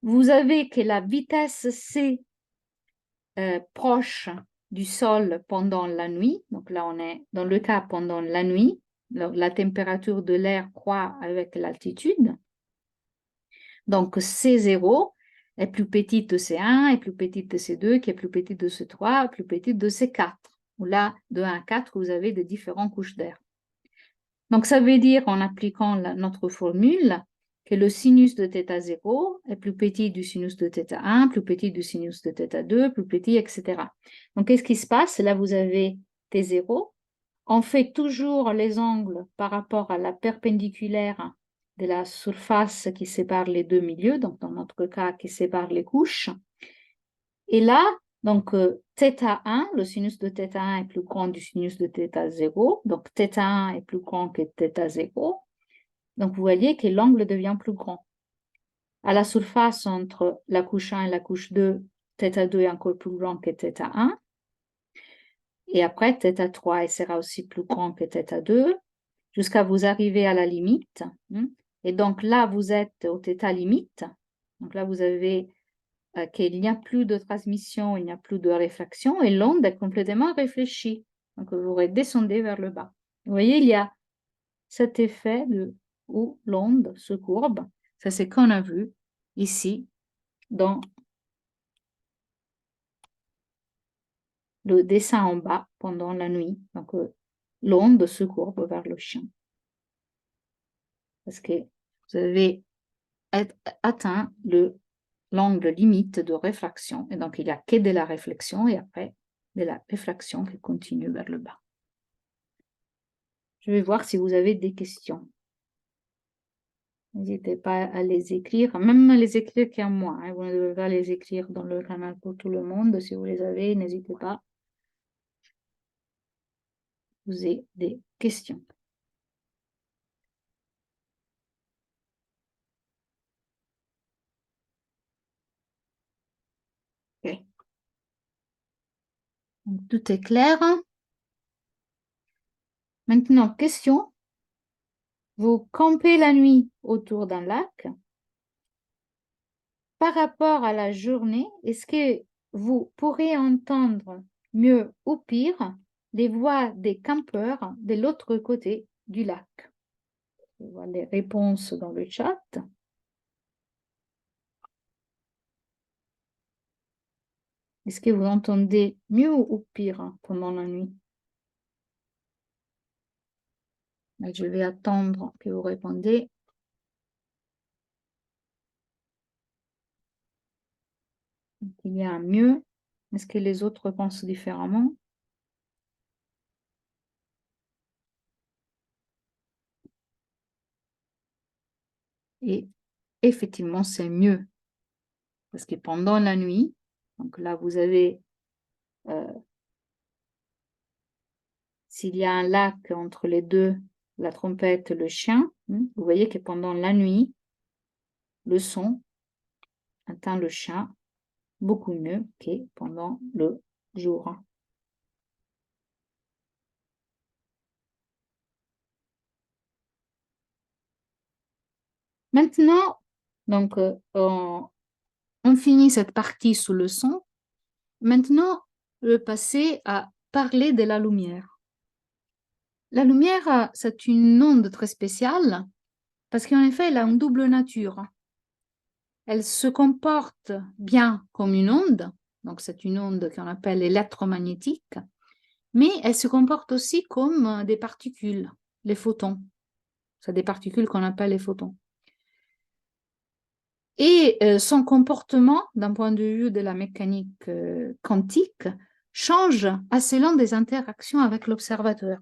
S1: Vous avez que la vitesse C proche du sol pendant la nuit. Donc là, on est dans le cas pendant la nuit. La température de l'air croît avec l'altitude. Donc C0 est plus petite de C1, est plus petite de C2, qui est plus petite de C3, plus petite de C4. Là, de 1 à 4, vous avez de différentes couches d'air. Donc, ça veut dire, en appliquant notre formule, que le sinus de θ0 est plus petit du sinus de θ1, plus petit du sinus de θ2, plus petit, etc. Donc, qu'est-ce qui se passe? Là, vous avez T0. On fait toujours les angles par rapport à la perpendiculaire de la surface qui sépare les deux milieux, donc dans notre cas, qui sépare les couches. Et là, donc, θ1, le sinus de θ1 est plus grand du sinus de θ0. Donc, θ1 est plus grand que θ0. Donc, vous voyez que l'angle devient plus grand. À la surface entre la couche 1 et la couche 2, θ2 est encore plus grand que θ1. Et après, θ3 sera aussi plus grand que θ2, jusqu'à vous arriver à la limite. Et donc, là, vous êtes au θ limite. Donc, là, vous avez qu'il n'y a plus de transmission, il n'y a plus de réfraction et l'onde est complètement réfléchie. Donc, vous redescendez vers le bas. Vous voyez, il y a cet effet où l'onde se courbe. Ça, c'est ce qu'on a vu ici dans le dessin en bas pendant la nuit. Donc, l'onde se courbe vers le chien. Parce que vous avez atteint l'angle limite de réfraction. Et donc, il n'y a que de la réflexion et après de la réfraction qui continue vers le bas. Je vais voir si vous avez des questions. N'hésitez pas à les écrire, même les écrire qu'à moi. Hein. Vous ne devez pas les écrire dans le canal pour tout le monde. Si vous les avez, n'hésitez pas à poser des questions. Okay. Donc, tout est clair. Maintenant, question. Vous campez la nuit autour d'un lac. Par rapport à la journée, est-ce que vous pourrez entendre mieux ou pire les voix des campeurs de l'autre côté du lac? Je vois les réponses dans le chat. Est-ce que vous entendez mieux ou pire pendant la nuit? Je vais attendre que vous répondez. Il y a un mieux. Est-ce que les autres pensent différemment? Et effectivement, c'est mieux. Parce que pendant la nuit, donc là, vous avez, s'il y a un lac entre les deux, la trompette, le chien, vous voyez que pendant la nuit, le son atteint le chien beaucoup mieux que pendant le jour. Maintenant, donc, on finit cette partie sous le son. Maintenant, je vais passer à parler de la lumière. La lumière, c'est une onde très spéciale parce qu'en effet, elle a une double nature. Elle se comporte bien comme une onde, donc c'est une onde qu'on appelle électromagnétique, mais elle se comporte aussi comme des particules, les photons. C'est des particules qu'on appelle les photons. Et son comportement, d'un point de vue de la mécanique quantique, change selon des interactions avec l'observateur.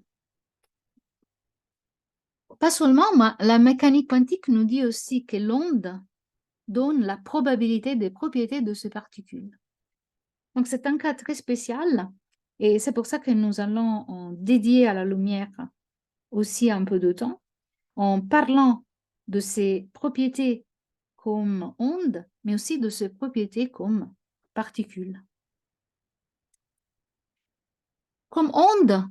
S1: Pas seulement, mais la mécanique quantique nous dit aussi que l'onde donne la probabilité des propriétés de ces particules. Donc, c'est un cas très spécial et c'est pour ça que nous allons en dédier à la lumière aussi un peu de temps en parlant de ses propriétés comme onde, mais aussi de ses propriétés comme particules. Comme onde,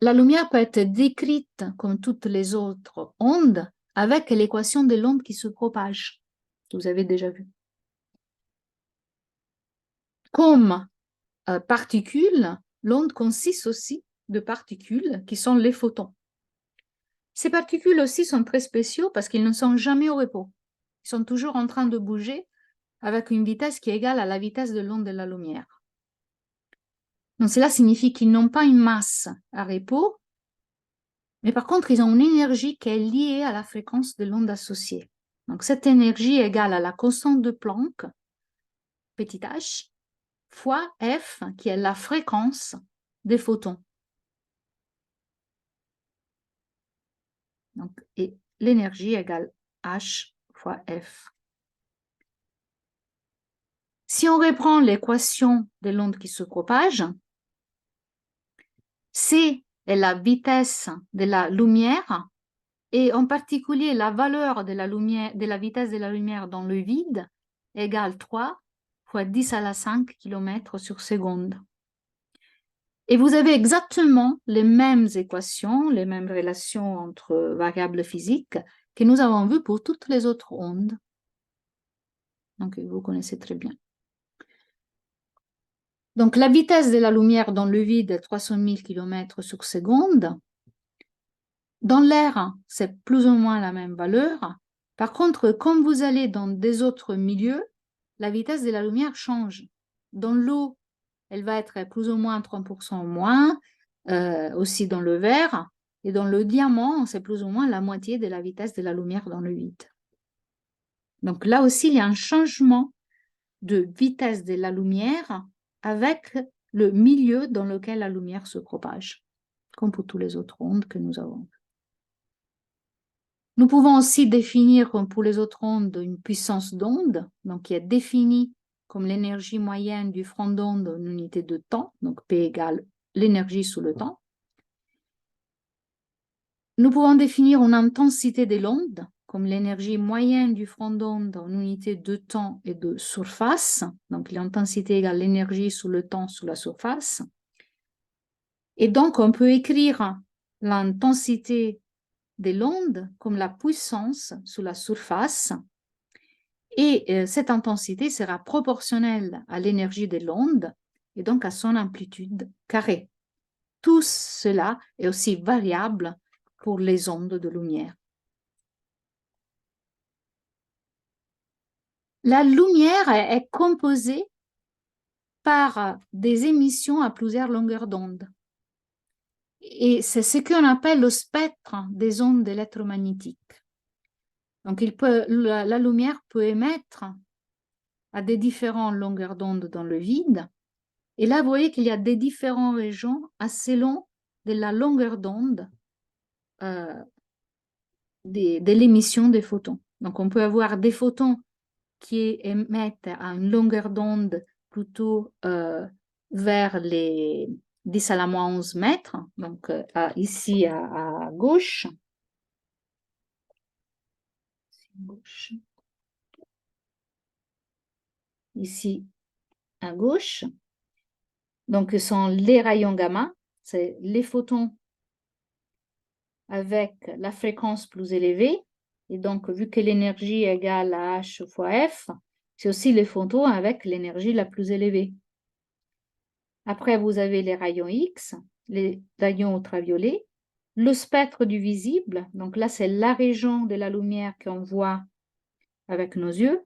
S1: la lumière peut être décrite comme toutes les autres ondes avec l'équation de l'onde qui se propage, que vous avez déjà vu. Comme particules, l'onde consiste aussi de particules qui sont les photons. Ces particules aussi sont très spéciaux parce qu'ils ne sont jamais au repos. Ils sont toujours en train de bouger avec une vitesse qui est égale à la vitesse de l'onde de la lumière. Donc cela signifie qu'ils n'ont pas une masse à repos, mais par contre, ils ont une énergie qui est liée à la fréquence de l'onde associée. Donc cette énergie est égale à la constante de Planck, petit h, fois F, qui est la fréquence des photons. Donc, et l'énergie égale H fois F. Si on reprend l'équation de l'onde qui se propage, C est la vitesse de la lumière et en particulier la valeur de la lumière, de la vitesse de la lumière dans le vide égale 3 fois 10 à la 5 km sur seconde. Et vous avez exactement les mêmes équations, les mêmes relations entre variables physiques que nous avons vues pour toutes les autres ondes. Donc, vous connaissez très bien. Donc, la vitesse de la lumière dans le vide est 300 000 km sur seconde. Dans l'air, c'est plus ou moins la même valeur. Par contre, quand vous allez dans des autres milieux, la vitesse de la lumière change. Dans l'eau, elle va être plus ou moins 30% moins, aussi dans le verre. Et dans le diamant, c'est plus ou moins la moitié de la vitesse de la lumière dans le vide. Donc là aussi, il y a un changement de vitesse de la lumière avec le milieu dans lequel la lumière se propage, comme pour toutes les autres ondes que nous avons. Nous pouvons aussi définir, comme pour les autres ondes, une puissance d'onde, donc qui est définie comme l'énergie moyenne du front d'onde en unité de temps, donc P égale l'énergie sous le temps. Nous pouvons définir une intensité de l'onde comme l'énergie moyenne du front d'onde en unité de temps et de surface. Donc, l'intensité égale l'énergie sous le temps sous la surface. Et donc, on peut écrire l'intensité de l'onde comme la puissance sous la surface. Et cette intensité sera proportionnelle à l'énergie de l'onde et donc à son amplitude carrée. Tout cela est aussi variable pour les ondes de lumière. La lumière est composée par des émissions à plusieurs longueurs d'onde. Et c'est ce qu'on appelle le spectre des ondes électromagnétiques. Donc, la lumière peut émettre à des différentes longueurs d'onde dans le vide. Et là, vous voyez qu'il y a des différentes régions selon de la longueur d'onde de l'émission des photons. Donc, on peut avoir des photons qui émettent à une longueur d'onde plutôt vers les 10 à la moins 11 mètres, donc ici à gauche. Ici à gauche. Donc, ce sont les rayons gamma, c'est les photons avec la fréquence plus élevée. Et donc, vu que l'énergie est égale à H fois F, c'est aussi les photons avec l'énergie la plus élevée. Après, vous avez les rayons X, les rayons ultraviolets, le spectre du visible. Donc là, c'est la région de la lumière qu'on voit avec nos yeux,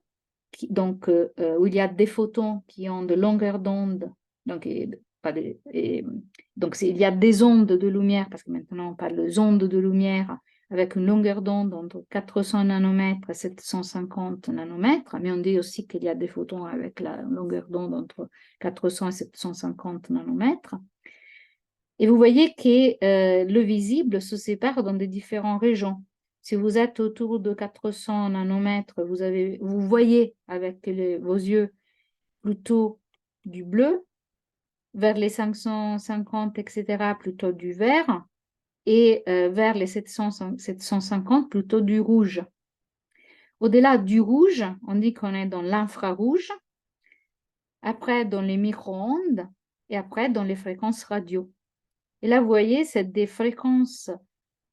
S1: où il y a des photons qui ont de longueur d'onde. Donc, donc il y a des ondes de lumière, parce que maintenant on parle des ondes de lumière avec une longueur d'onde entre 400 nanomètres et 750 nanomètres, mais on dit aussi qu'il y a des photons avec la longueur d'onde entre 400 et 750 nanomètres. Et vous voyez que le visible se sépare dans des différentes régions. Si vous êtes autour de 400 nanomètres, vous voyez avec vos yeux plutôt du bleu, vers les 550, etc., plutôt du vert, et vers les 750, plutôt du rouge. Au-delà du rouge, on dit qu'on est dans l'infrarouge, après dans les micro-ondes, et après dans les fréquences radio. Et là, vous voyez, c'est des fréquences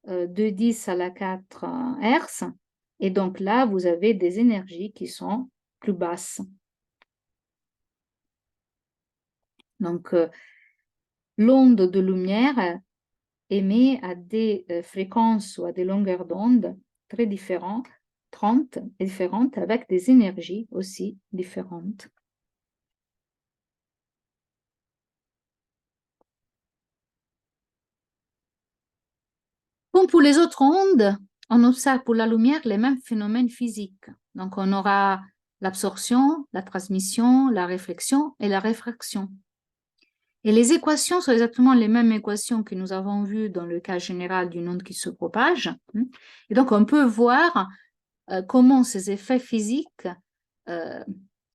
S1: de 10 à la 4 Hz. Et donc là, vous avez des énergies qui sont plus basses. Donc, l'onde de lumière émet à des fréquences ou à des longueurs d'onde très différentes, avec des énergies aussi différentes. Comme pour les autres ondes, on observe pour la lumière les mêmes phénomènes physiques. Donc, on aura l'absorption, la transmission, la réflexion et la réfraction. Et les équations sont exactement les mêmes équations que nous avons vues dans le cas général d'une onde qui se propage. Et donc, on peut voir comment ces effets physiques,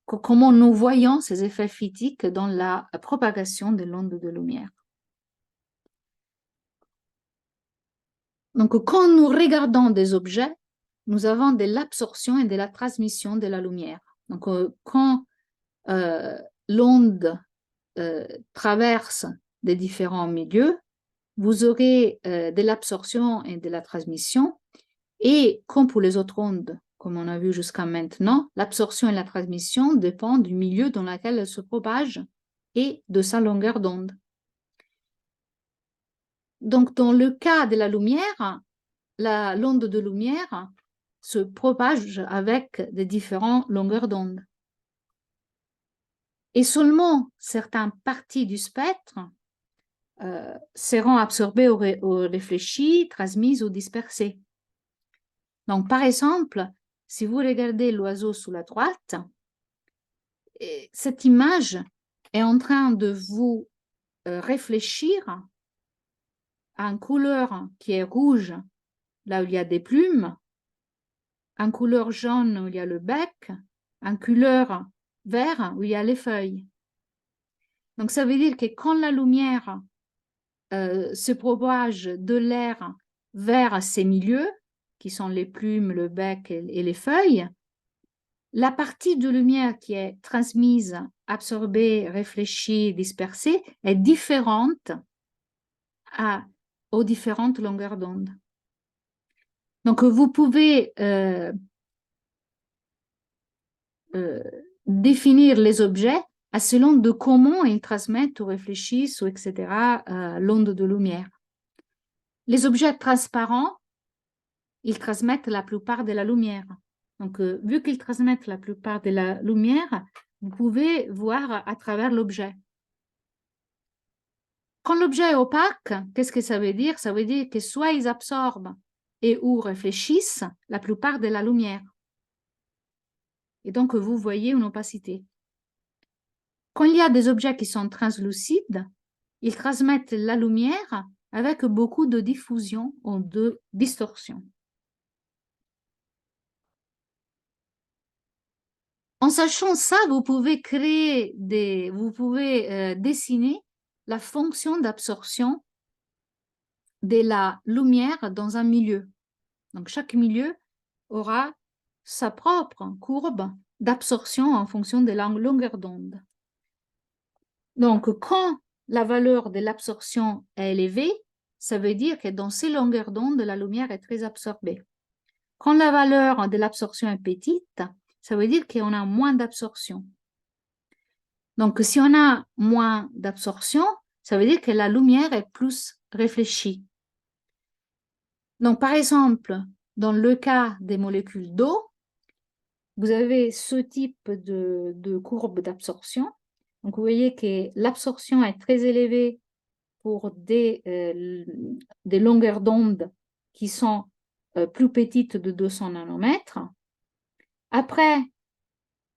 S1: comment nous voyons ces effets physiques dans la propagation de l'onde de lumière. Donc, quand nous regardons des objets, nous avons de l'absorption et de la transmission de la lumière. Donc, quand l'onde traverse des différents milieux, vous aurez de l'absorption et de la transmission. Et comme pour les autres ondes, comme on a vu jusqu'à maintenant, l'absorption et la transmission dépendent du milieu dans lequel elles se propagent et de sa longueur d'onde. Donc, dans le cas de la lumière, l'onde de lumière se propage avec des différentes longueurs d'onde. et seulement certaines parties du spectre seront absorbées ou réfléchies, transmises ou dispersées. Donc, par exemple, si vous regardez l'oiseau sous la droite, cette image est en train de vous réfléchir à une couleur qui est rouge, là où il y a des plumes, une couleur jaune où il y a le bec, une couleur vert où il y a les feuilles. Donc, ça veut dire que quand la lumière se propage de l'air vers ces milieux, qui sont les plumes, le bec et les feuilles, la partie de lumière qui est transmise, absorbée, réfléchie, dispersée est différente aux différentes longueurs d'onde. Donc, vous pouvez définir les objets selon de comment ils transmettent ou réfléchissent, ou etc., l'onde de lumière. Les objets transparents, ils transmettent la plupart de la lumière. Donc, vu qu'ils transmettent la plupart de la lumière, vous pouvez voir à travers l'objet. Quand l'objet est opaque, qu'est-ce que ça veut dire? Ça veut dire que soit ils absorbent et ou réfléchissent la plupart de la lumière. Et donc, vous voyez une opacité. Quand il y a des objets qui sont translucides, ils transmettent la lumière avec beaucoup de diffusion ou de distorsion. En sachant ça, vous pouvez dessiner la fonction d'absorption de la lumière dans un milieu. Donc, chaque milieu aura sa propre courbe d'absorption en fonction de la longueur d'onde. Donc, quand la valeur de l'absorption est élevée, ça veut dire que dans ces longueurs d'onde, la lumière est très absorbée. Quand la valeur de l'absorption est petite, ça veut dire qu'on a moins d'absorption. Donc, si on a moins d'absorption, ça veut dire que la lumière est plus réfléchie. Donc, par exemple, dans le cas des molécules d'eau, vous avez ce type de courbe d'absorption. Donc, vous voyez que l'absorption est très élevée pour des longueurs d'onde qui sont plus petites de 200 nanomètres. Après,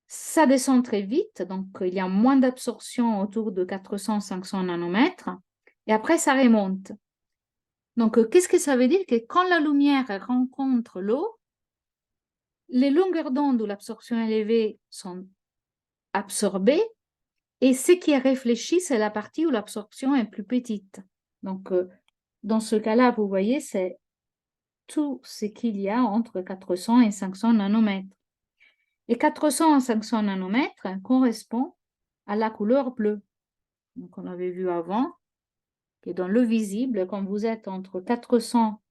S1: ça descend très vite, donc il y a moins d'absorption autour de 400-500 nanomètres, et après ça remonte. Donc, qu'est-ce que ça veut dire? Que quand la lumière rencontre l'eau, les longueurs d'onde où l'absorption est élevée sont absorbées, et ce qui est réfléchi, c'est la partie où l'absorption est plus petite. Donc, dans ce cas-là, vous voyez, c'est tout ce qu'il y a entre 400 et 500 nanomètres. Et 400 à 500 nanomètres correspond à la couleur bleue. Donc, on avait vu avant que dans le visible, quand vous êtes entre 400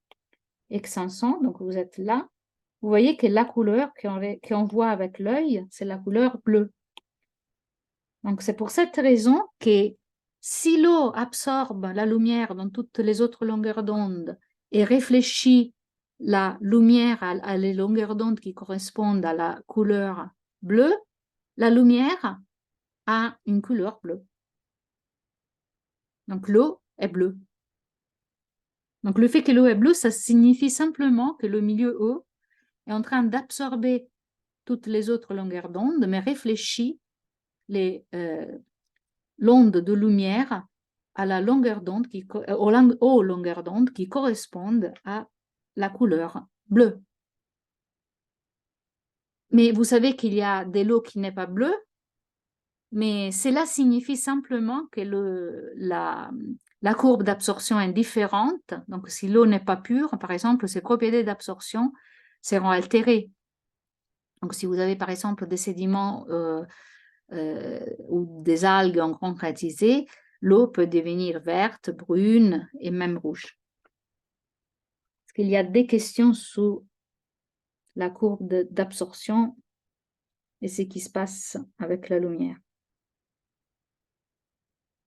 S1: et 500, donc vous êtes là, vous voyez que la couleur qu'on voit avec l'œil, c'est la couleur bleue. Donc, c'est pour cette raison que si l'eau absorbe la lumière dans toutes les autres longueurs d'onde et réfléchit la lumière à les longueurs d'onde qui correspondent à la couleur bleue, la lumière a une couleur bleue. Donc, l'eau est bleue. Donc, le fait que l'eau est bleue, ça signifie simplement que le milieu eau est en train d'absorber toutes les autres longueurs d'onde, mais réfléchit l'onde de lumière à la longueur d'onde aux longueurs d'onde qui correspondent à la couleur bleue. Mais vous savez qu'il y a de l'eau qui n'est pas bleue, mais cela signifie simplement que la courbe d'absorption est différente. Donc, si l'eau n'est pas pure, par exemple, ses propriétés d'absorption seront altérées. Donc, si vous avez, par exemple, des sédiments ou des algues en grande quantité, l'eau peut devenir verte, brune et même rouge. Est-ce qu'il y a des questions sur la courbe d'absorption et ce qui se passe avec la lumière?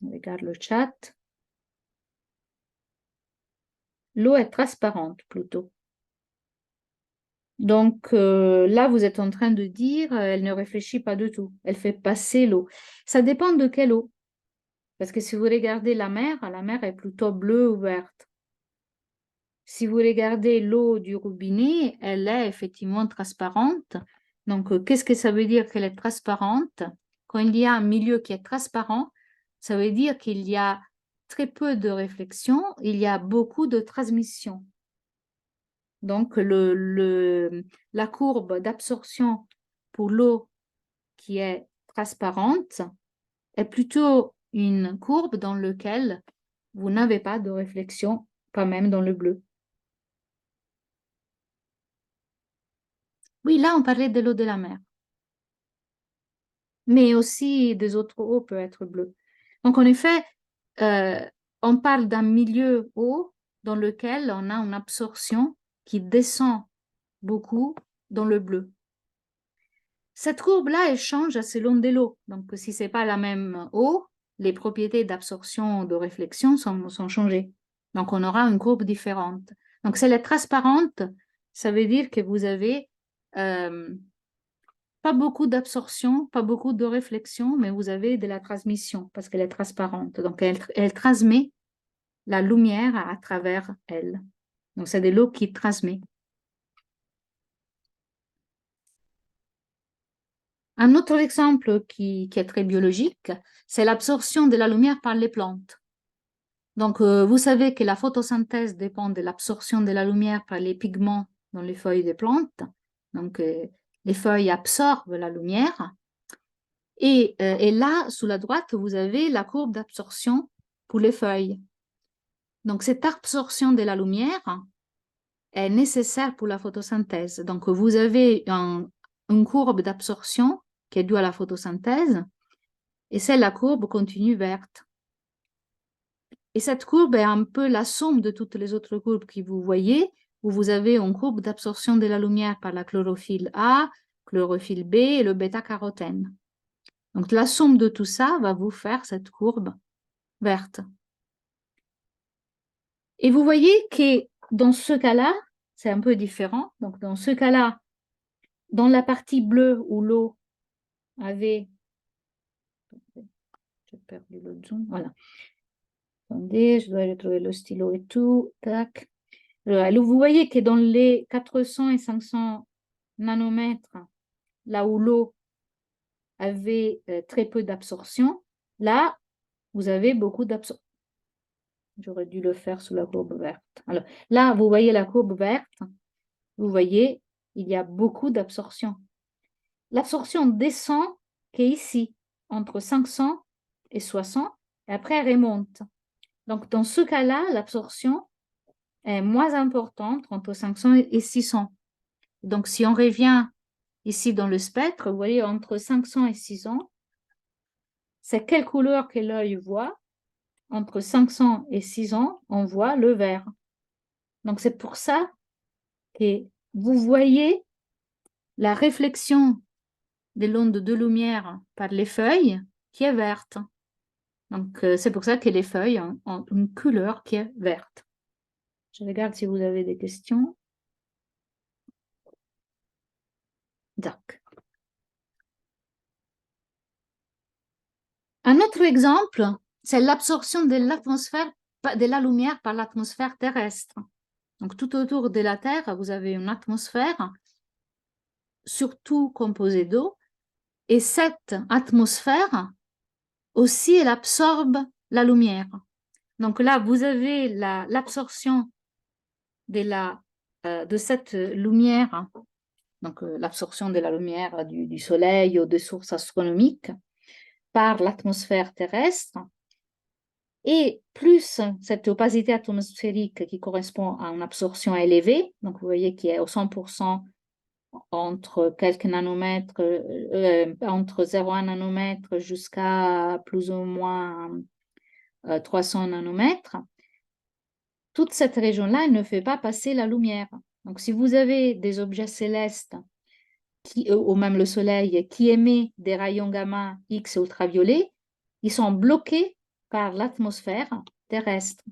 S1: On regarde le chat. L'eau est transparente plutôt. Donc là, vous êtes en train de dire, elle ne réfléchit pas du tout. Elle fait passer l'eau. Ça dépend de quelle eau. Parce que si vous regardez la mer est plutôt bleue ou verte. Si vous regardez l'eau du robinet, elle est effectivement transparente. Donc, qu'est-ce que ça veut dire qu'elle est transparente? Quand il y a un milieu qui est transparent, ça veut dire qu'il y a très peu de réflexion, il y a beaucoup de transmission. Donc, la courbe d'absorption pour l'eau qui est transparente est plutôt une courbe dans laquelle vous n'avez pas de réflexion, pas même dans le bleu. Oui, là, on parlait de l'eau de la mer, mais aussi des autres eaux peuvent être bleues. Donc, en effet, euh, on parle d'un milieu eau dans lequel on a une absorption qui descend beaucoup dans le bleu. Cette courbe-là, elle change selon de l'eau. Donc, si ce n'est pas la même eau, les propriétés d'absorption, de réflexion sont changées. Donc, on aura une courbe différente. Donc, si elle est transparente, ça veut dire que vous avez pas beaucoup d'absorption, pas beaucoup de réflexion, mais vous avez de la transmission parce qu'elle est transparente. Donc, elle transmet la lumière à travers elle. Donc, c'est de l'eau qui transmet. Un autre exemple qui est très biologique, c'est l'absorption de la lumière par les plantes. Donc, vous savez que la photosynthèse dépend de l'absorption de la lumière par les pigments dans les feuilles des plantes. Donc, les feuilles absorbent la lumière. Et là, sous la droite, vous avez la courbe d'absorption pour les feuilles. Donc, cette absorption de la lumière est nécessaire pour la photosynthèse. Donc, vous avez une courbe d'absorption qui est due à la photosynthèse, et c'est la courbe continue verte. Et cette courbe est un peu la somme de toutes les autres courbes que vous voyez, où vous avez une courbe d'absorption de la lumière par la chlorophylle A, chlorophylle B et le bêta-carotène. Donc, la somme de tout ça va vous faire cette courbe verte. Et vous voyez que dans ce cas-là, c'est un peu différent. Donc, dans ce cas-là, dans la partie bleue où l'eau avait... J'ai perdu le zoom, voilà. Attendez, je dois retrouver le stylo et tout. Tac. Alors, vous voyez que dans les 400 et 500 nanomètres, là où l'eau avait très peu d'absorption, là, vous avez beaucoup d'absorption. J'aurais dû le faire sous la courbe verte. Alors, là, vous voyez la courbe verte. Vous voyez, il y a beaucoup d'absorption. L'absorption descend qu'ici, entre 500 et 60, et après elle remonte. Donc, dans ce cas-là, l'absorption est moins importante entre 500 et 600. Donc, si on revient ici dans le spectre, vous voyez, entre 500 et 600, c'est quelle couleur que l'œil voit? Entre 500 et 600, on voit le vert. Donc, c'est pour ça que vous voyez la réflexion de l'onde de lumière par les feuilles qui est verte. Donc, c'est pour ça que les feuilles ont une couleur qui est verte. Je regarde si vous avez des questions. Donc. Un autre exemple, c'est l'absorption de l'atmosphère, de la lumière par l'atmosphère terrestre. Donc, tout autour de la Terre, vous avez une atmosphère, surtout composée d'eau, et cette atmosphère aussi, elle absorbe la lumière. Donc là, vous avez l'absorption de cette lumière, donc l'absorption de la lumière du Soleil ou des sources astronomiques par l'atmosphère terrestre. Et plus cette opacité atmosphérique qui correspond à une absorption élevée, donc vous voyez qu'il est au 100% entre quelques nanomètres, entre 0,1 nanomètre jusqu'à plus ou moins 300 nanomètres, toute cette région-là, elle ne fait pas passer la lumière. Donc, si vous avez des objets célestes, ou même le Soleil, qui émet des rayons gamma X ultraviolets, ils sont bloqués par l'atmosphère terrestre.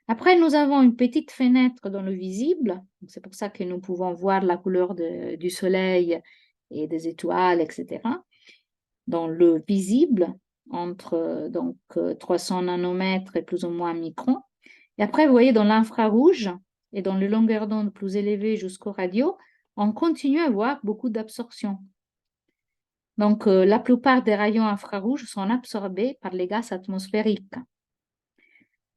S1: Après, nous avons une petite fenêtre dans le visible. C'est pour ça que nous pouvons voir la couleur du soleil et des étoiles, etc. Dans le visible, entre 300 nanomètres et plus ou moins un micron. Et après, vous voyez, dans l'infrarouge et dans les longueurs d'onde plus élevées jusqu'au radio, on continue à voir beaucoup d'absorption. Donc, la plupart des rayons infrarouges sont absorbés par les gaz atmosphériques.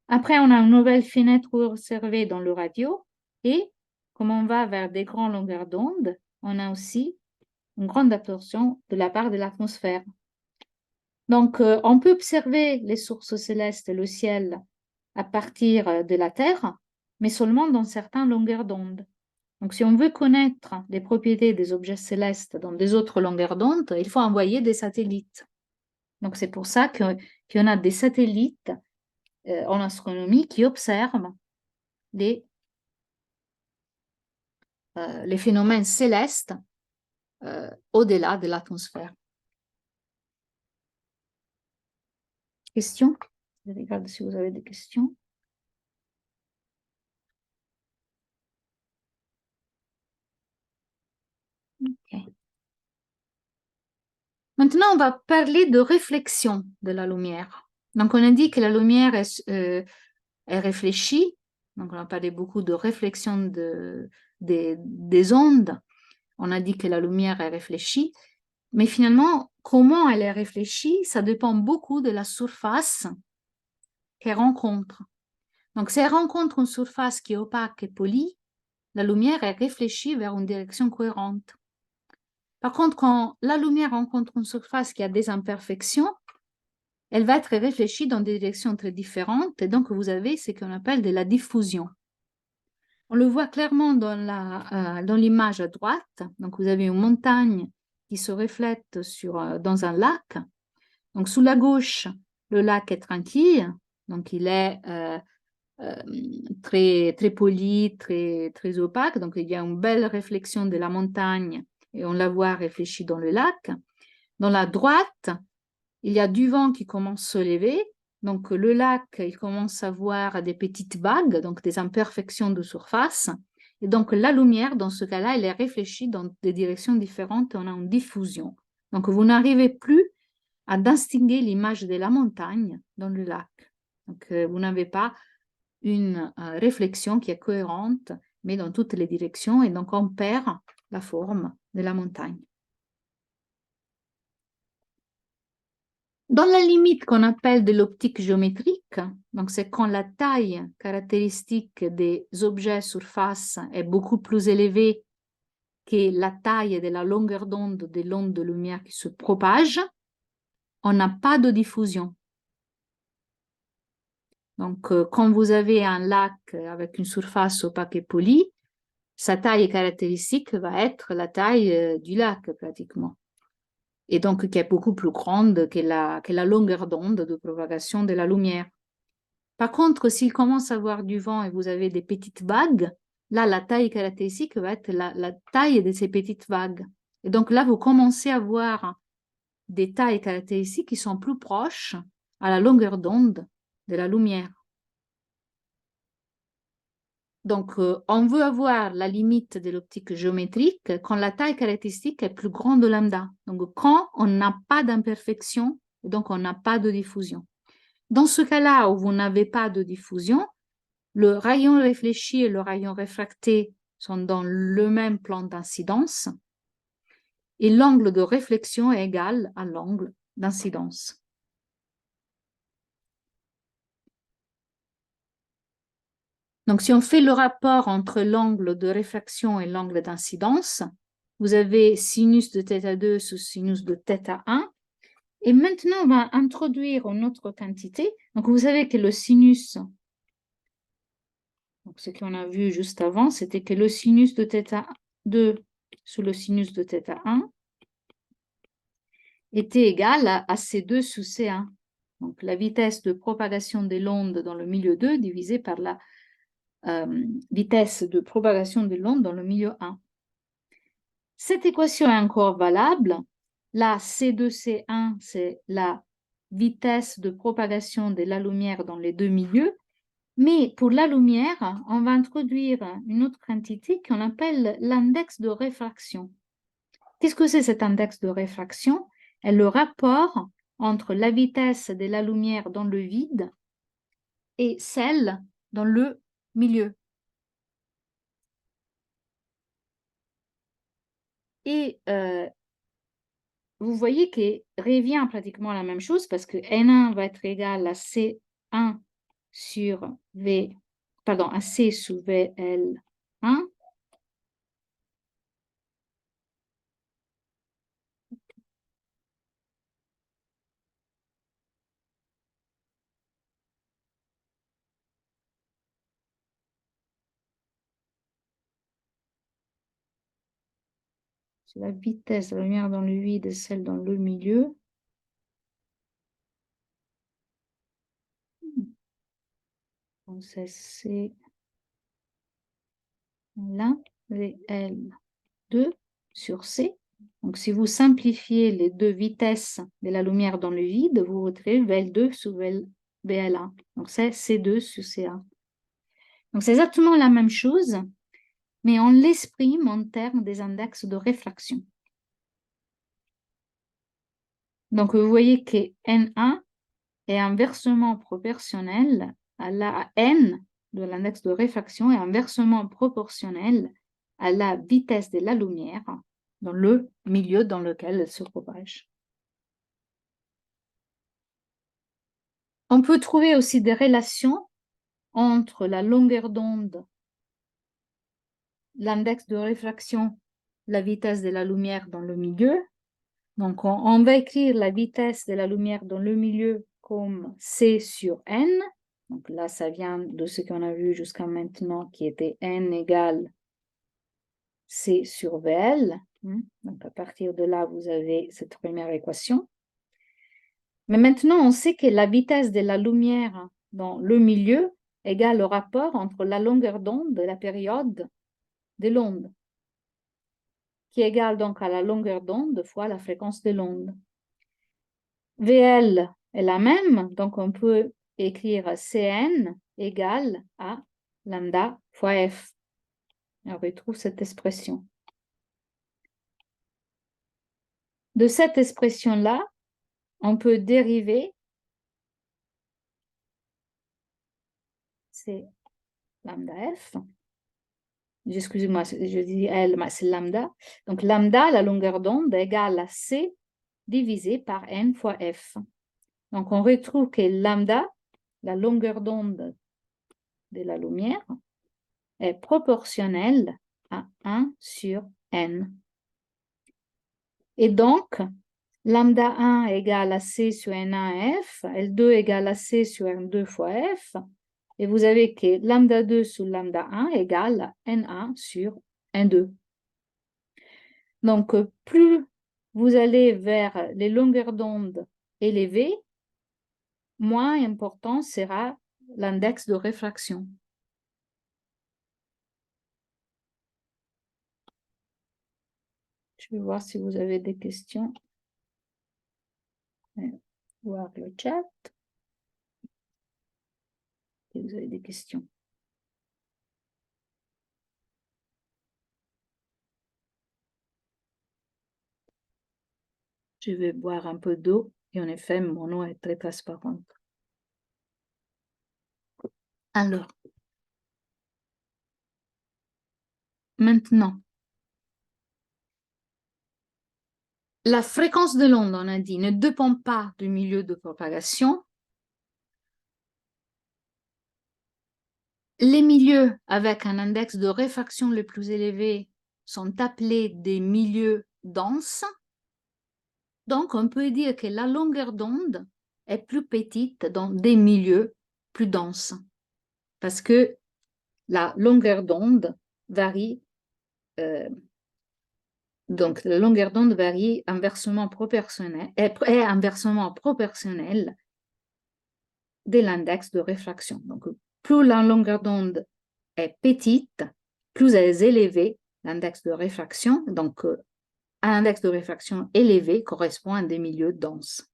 S1: Après, on a une nouvelle fenêtre observée dans le radio et comme on va vers des grandes longueurs d'onde, on a aussi une grande absorption de la part de l'atmosphère. Donc, on peut observer les sources célestes et le ciel à partir de la Terre, mais seulement dans certaines longueurs d'onde. Donc, si on veut connaître les propriétés des objets célestes dans des autres longueurs d'onde, il faut envoyer des satellites. Donc, c'est pour ça qu'il y en a des satellites en astronomie qui observent les phénomènes célestes au-delà de l'atmosphère. Questions? Je regarde si vous avez des questions. Okay. Maintenant, on va parler de réflexion de la lumière. Donc, on a dit que la lumière est réfléchie. Donc, on a parlé beaucoup de réflexion des ondes. On a dit que la lumière est réfléchie. Mais finalement, comment elle est réfléchie, ça dépend beaucoup de la surface qu'elle rencontre. Donc, si elle rencontre une surface qui est opaque et polie, la lumière est réfléchie vers une direction cohérente. Par contre, quand la lumière rencontre une surface qui a des imperfections, elle va être réfléchie dans des directions très différentes et donc vous avez ce qu'on appelle de la diffusion. On le voit clairement dans l'image à droite. Donc, vous avez une montagne qui se reflète dans un lac. Donc, sous la gauche, le lac est tranquille. Donc, il est très, très poli, très, très opaque. Donc, il y a une belle réflexion de la montagne et on la voit réfléchie dans le lac. Dans la droite, il y a du vent qui commence à se lever. Donc, le lac, il commence à avoir des petites vagues, donc des imperfections de surface. Et donc, la lumière, dans ce cas-là, elle est réfléchie dans des directions différentes et on a une diffusion. Donc, vous n'arrivez plus à distinguer l'image de la montagne dans le lac. Donc, vous n'avez pas une réflexion qui est cohérente, mais dans toutes les directions, et donc on perd la forme de la montagne. Dans la limite qu'on appelle de l'optique géométrique, donc c'est quand la taille caractéristique des objets surface est beaucoup plus élevée que la taille de la longueur d'onde de l'onde de lumière qui se propage, on n'a pas de diffusion. Donc, quand vous avez un lac avec une surface opaque et polie, sa taille caractéristique va être la taille du lac pratiquement. Et donc qui est beaucoup plus grande que la longueur d'onde de propagation de la lumière. Par contre, s'il commence à avoir du vent et vous avez des petites vagues, là, la taille caractéristique va être la taille de ces petites vagues. Et donc là, vous commencez à voir des tailles caractéristiques qui sont plus proches à la longueur d'onde de la lumière. Donc, on veut avoir la limite de l'optique géométrique quand la taille caractéristique est plus grande de lambda. Donc, quand on n'a pas d'imperfection, donc on n'a pas de diffusion. Dans ce cas-là où vous n'avez pas de diffusion, le rayon réfléchi et le rayon réfracté sont dans le même plan d'incidence et l'angle de réflexion est égal à l'angle d'incidence. Donc, si on fait le rapport entre l'angle de réfraction et l'angle d'incidence, vous avez sinus de θ2 sous sinus de θ1. Et maintenant, on va introduire une autre quantité. Donc, vous savez que le sinus, donc ce qu'on a vu juste avant, c'était que le sinus de θ2 sous le sinus de θ1 était égal à C2 sous C1. Donc, la vitesse de propagation de l'onde dans le milieu 2 divisée par la vitesse de propagation de l'onde dans le milieu 1. Cette équation est encore valable. Là, C2C1, c'est la vitesse de propagation de la lumière dans les deux milieux. Mais pour la lumière, on va introduire une autre entité qu'on appelle l'index de réfraction. Qu'est-ce que c'est cet index de réfraction? C'est le rapport entre la vitesse de la lumière dans le vide et celle dans le milieu. Et vous voyez qu'il revient pratiquement la même chose parce que N1 va être égal à C1 sur V, pardon, à C sous VL1. C'est la vitesse de la lumière dans le vide et celle dans le milieu. Donc c'est C là, VL2 sur C. Donc si vous simplifiez les deux vitesses de la lumière dans le vide, vous retrouvez VL2 sur VL1. Donc c'est C2 sur C1. Donc c'est exactement la même chose, mais on l'exprime en termes des index de réfraction. Donc vous voyez que N1 est inversement proportionnel à la N de l'index de réfraction est inversement proportionnel à la vitesse de la lumière dans le milieu dans lequel elle se propage. On peut trouver aussi des relations entre la longueur d'onde, l'index de réfraction, la vitesse de la lumière dans le milieu. Donc, on va écrire la vitesse de la lumière dans le milieu comme C sur N. Donc là, ça vient de ce qu'on a vu jusqu'à maintenant, qui était N égale C sur VL. Donc, à partir de là, vous avez cette première équation. Mais maintenant, on sait que la vitesse de la lumière dans le milieu égale le rapport entre la longueur d'onde et la période de l'onde, qui est égale donc à la longueur d'onde fois la fréquence de l'onde. VL est la même, donc on peut écrire Cn égale à lambda fois f. On retrouve cette expression. De cette expression-là, on peut dériver, c'est lambda f, excusez-moi, je dis L, mais c'est lambda. Donc lambda, la longueur d'onde, est égale à C divisé par N fois F. Donc on retrouve que lambda, la longueur d'onde de la lumière, est proportionnelle à 1 sur N. Et donc, lambda 1 égale à C sur N1 F, L2 égale à C sur N2 fois F, et vous avez que lambda 2 sur lambda 1 égale à N1 sur N2. Donc, plus vous allez vers les longueurs d'onde élevées, moins important sera l'index de réfraction. Je vais voir si vous avez des questions. Voir le chat. Si vous avez des questions. Je vais boire un peu d'eau et en effet, mon eau est très transparente. Alors, maintenant, la fréquence de l'onde, on a dit, ne dépend pas du milieu de propagation. Les milieux avec un index de réfraction le plus élevé sont appelés des milieux denses. Donc, on peut dire que la longueur d'onde est plus petite dans des milieux plus denses parce que la longueur d'onde varie. Donc, la longueur d'onde varie inversement proportionnelle, est inversement proportionnelle de l'index de réfraction. Donc, plus la longueur d'onde est petite, plus elle est élevée, l'index de réfraction. Donc, un index de réfraction élevé correspond à des milieux denses.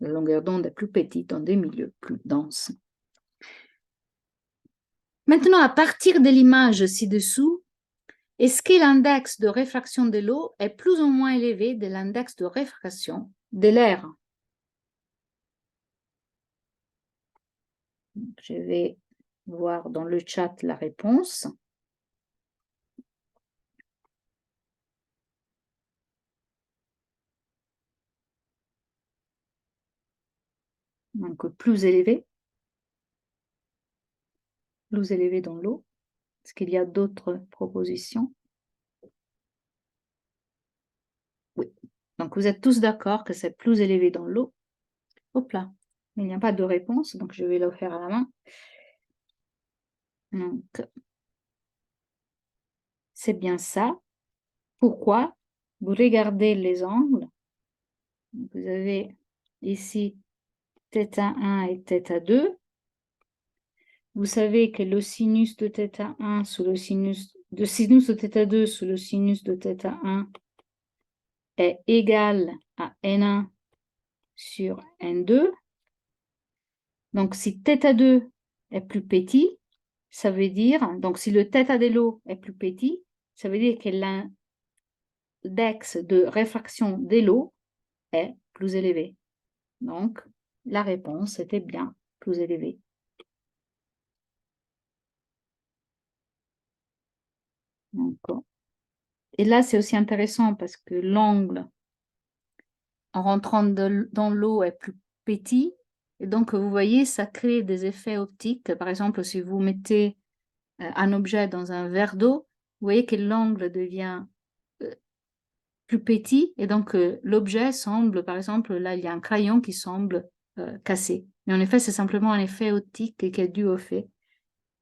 S1: La longueur d'onde est plus petite dans des milieux plus denses. Maintenant, à partir de l'image ci-dessous, est-ce que l'index de réfraction de l'eau est plus ou moins élevé de l'index de réfraction de l'air? Je vais voir dans le chat la réponse. Donc, plus élevé dans l'eau. Est-ce qu'il y a d'autres propositions? Oui. Donc, vous êtes tous d'accord que c'est plus élevé dans l'eau. Hop là, il n'y a pas de réponse, donc je vais le faire à la main. Donc, c'est bien ça. Pourquoi? Vous regardez les angles. Vous avez ici θ1 et θ2. Vous savez que le sinus de θ1 sous le sinus de θ2 sous le sinus de θ1 est égal à N1 sur N2. Donc, si θ2 est plus petit, ça veut dire, donc si le θ de l'eau est plus petit, ça veut dire que l'index de réfraction de l'eau est plus élevé. Donc, la réponse était bien plus élevée. Donc, et là, c'est aussi intéressant parce que l'angle en rentrant dans l'eau est plus petit. Et donc, vous voyez, ça crée des effets optiques. Par exemple, si vous mettez un objet dans un verre d'eau, vous voyez que l'angle devient plus petit. Et donc, l'objet semble, par exemple, là, il y a un crayon qui semble cassé. Mais en effet, c'est simplement un effet optique qui est dû au fait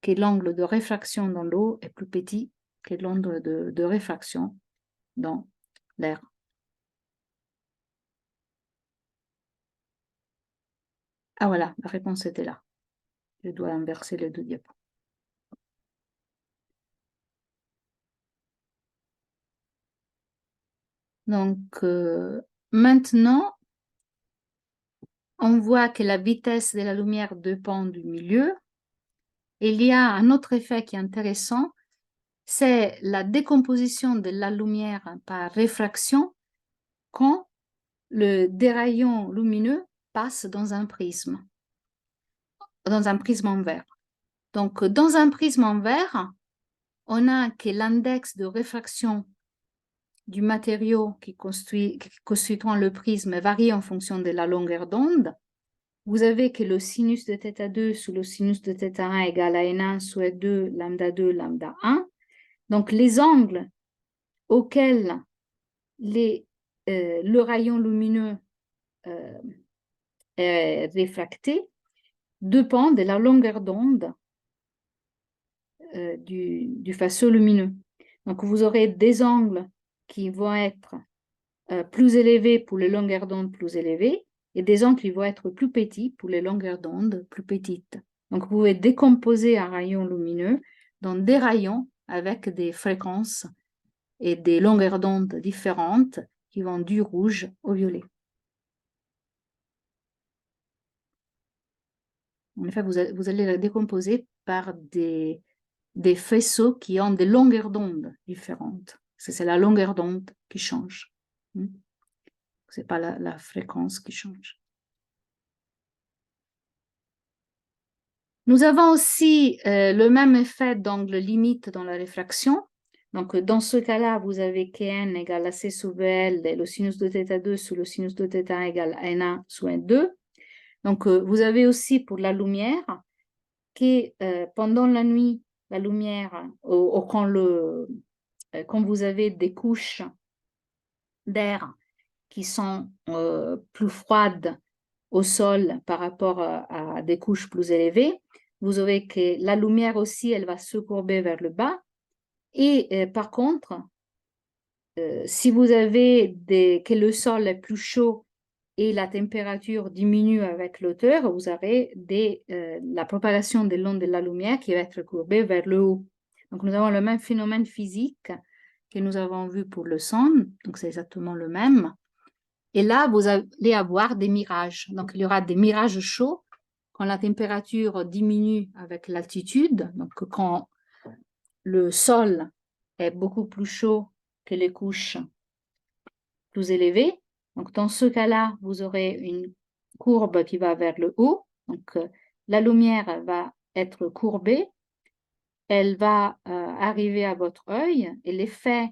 S1: que l'angle de réfraction dans l'eau est plus petit que l'angle de réfraction dans l'air. Ah voilà, la réponse était là. Je dois inverser les deux diapos. Donc, maintenant, on voit que la vitesse de la lumière dépend du milieu. Et il y a un autre effet qui est intéressant, c'est la décomposition de la lumière par réfraction quand des rayons lumineux passent dans un prisme en verre. Donc, dans un prisme en verre, on a que l'index de réfraction du matériau qui constituant le prisme varie en fonction de la longueur d'onde. Vous avez que le sinus de θ2 sous le sinus de θ1 égale à N1 soit 2, lambda 2, lambda 1. Donc, les angles auxquels le rayon lumineux est réfracté dépend de la longueur d'onde du faisceau lumineux. Donc, vous aurez des angles qui vont être plus élevés pour les longueurs d'onde plus élevées et des angles qui vont être plus petits pour les longueurs d'onde plus petites. Donc, vous pouvez décomposer un rayon lumineux dans des rayons avec des fréquences et des longueurs d'onde différentes qui vont du rouge au violet. En effet, vous allez la décomposer par des faisceaux qui ont des longueurs d'onde différentes. C'est la longueur d'onde qui change. Ce n'est pas la fréquence qui change. Nous avons aussi le même effet d'angle limite dans la réfraction. Donc, dans ce cas-là, vous avez Kn égale à C sous Vl et le sinus de θ2 sous le sinus de θ1 égale à N1 sous N2. Donc, vous avez aussi pour la lumière que pendant la nuit, la lumière, quand vous avez des couches d'air qui sont plus froides au sol par rapport à des couches plus élevées, vous aurez que la lumière aussi, elle va se courber vers le bas. Et par contre, si vous avez que le sol est plus chaud et la température diminue avec l'auteur, vous aurez la propagation de l'onde de la lumière qui va être courbée vers le haut. Donc, nous avons le même phénomène physique que nous avons vu pour le son. Donc, c'est exactement le même. Et là, vous allez avoir des mirages. Donc, il y aura des mirages chauds quand la température diminue avec l'altitude, donc quand le sol est beaucoup plus chaud que les couches plus élevées. Donc, dans ce cas-là, vous aurez une courbe qui va vers le haut. Donc, la lumière va être courbée. Elle va arriver à votre œil. Et l'effet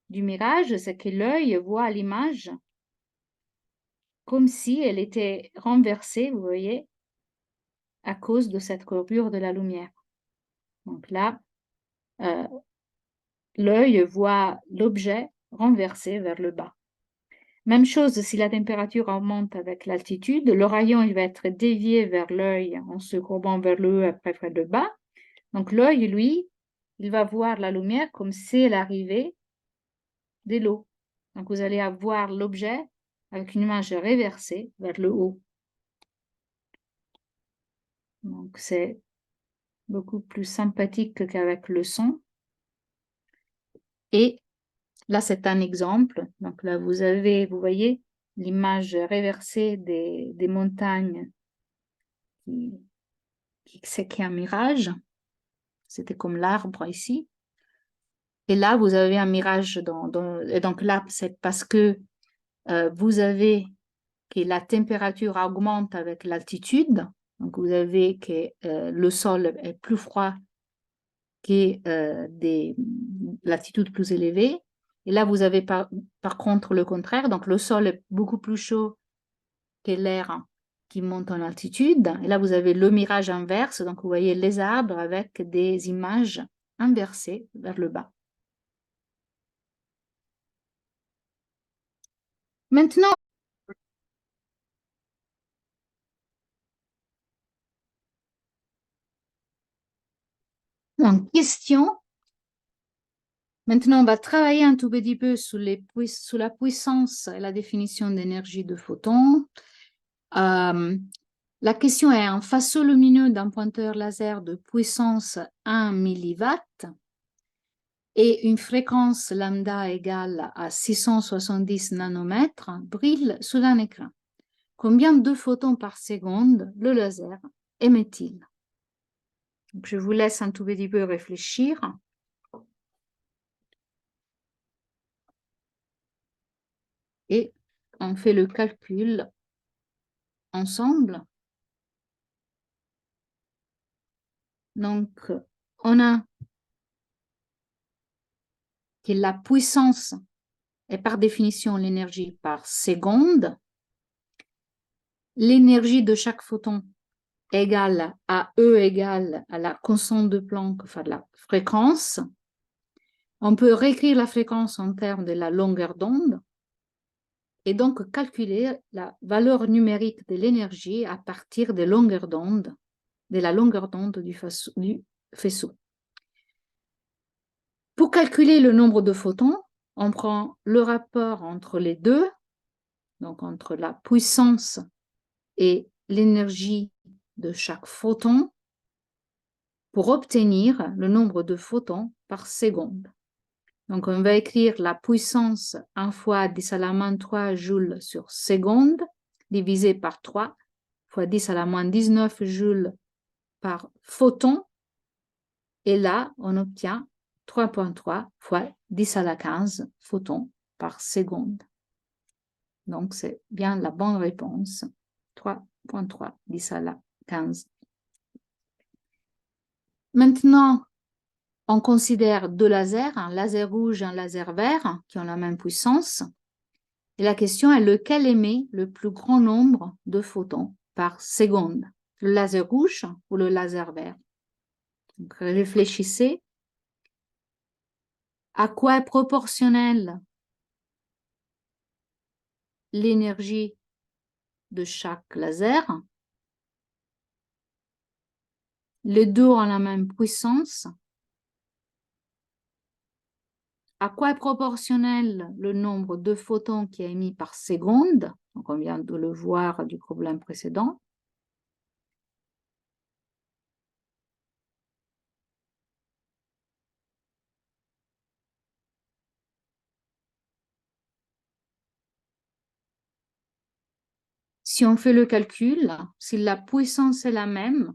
S1: du mirage, c'est que l'œil voit l'image comme si elle était renversée, vous voyez, à cause de cette courbure de la lumière. Donc là, l'œil voit l'objet renversé vers le bas. Même chose si la température augmente avec l'altitude, le rayon il va être dévié vers l'œil en se courbant vers le haut après vers le bas. Donc l'œil, lui, il va voir la lumière comme si elle arrivait de l'eau. Donc vous allez avoir l'objet avec une image réversée vers le haut. Donc c'est beaucoup plus sympathique qu'avec le son. Et là, c'est un exemple. Donc là, vous voyez l'image réversée des montagnes c'est un mirage. C'était comme l'arbre ici. Et là, vous avez un mirage. Et donc là, c'est parce que vous avez que la température augmente avec l'altitude. Donc, vous avez que le sol est plus froid que des latitudes plus élevées. Et là, vous avez par contre le contraire. Donc, le sol est beaucoup plus chaud que l'air qui monte en altitude. Et là, vous avez le mirage inverse. Donc, vous voyez les arbres avec des images inversées vers le bas. Maintenant, en question, maintenant, on va travailler un tout petit peu sous la puissance et la définition d'énergie de photons. La question est un faisceau lumineux d'un pointeur laser de puissance 1 milliwatt et une fréquence lambda égale à 670 nanomètres brille sous un écran. Combien de photons par seconde le laser émet-il? Je vous laisse un tout petit peu réfléchir. Et on fait le calcul ensemble. Donc, on a que la puissance est par définition l'énergie par seconde. L'énergie de chaque photon égale à E égale à la constante de Planck, enfin la fréquence. On peut réécrire la fréquence en termes de la longueur d'onde et donc calculer la valeur numérique de l'énergie à partir de la longueur d'onde du faisceau. Pour calculer le nombre de photons, on prend le rapport entre les deux, donc entre la puissance et l'énergie de chaque photon, pour obtenir le nombre de photons par seconde. Donc, on va écrire la puissance 1 fois 10 à la moins 3 joules sur seconde, divisé par 3 fois 10 à la moins 19 joules par photon. Et là, on obtient 3,3 fois 10 à la 15 photons par seconde. Donc, c'est bien la bonne réponse. 3,3, 10 à la 15. Maintenant, on considère deux lasers, un laser rouge et un laser vert, qui ont la même puissance. Et la question est lequel émet le plus grand nombre de photons par seconde, le laser rouge ou le laser vert? Donc, réfléchissez. À quoi est proportionnelle l'énergie de chaque laser? Les deux ont la même puissance. À quoi est proportionnel le nombre de photons qui est émis par seconde? Donc, on vient de le voir du problème précédent. si on fait le calcul, si la puissance est la même,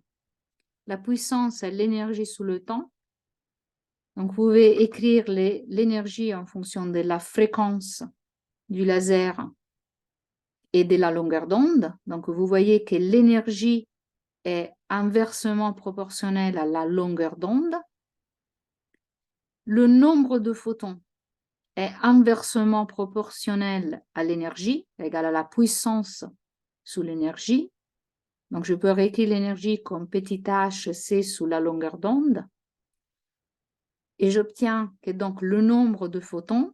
S1: la puissance est l'énergie sous le temps, donc vous pouvez écrire l'énergie en fonction de la fréquence du laser et de la longueur d'onde. Donc vous voyez que l'énergie est inversement proportionnelle à la longueur d'onde. Le nombre de photons est inversement proportionnel à l'énergie, égal à la puissance sous l'énergie. Donc, je peux réécrire l'énergie comme petit h, c'est sous la longueur d'onde. Et j'obtiens que donc le nombre de photons,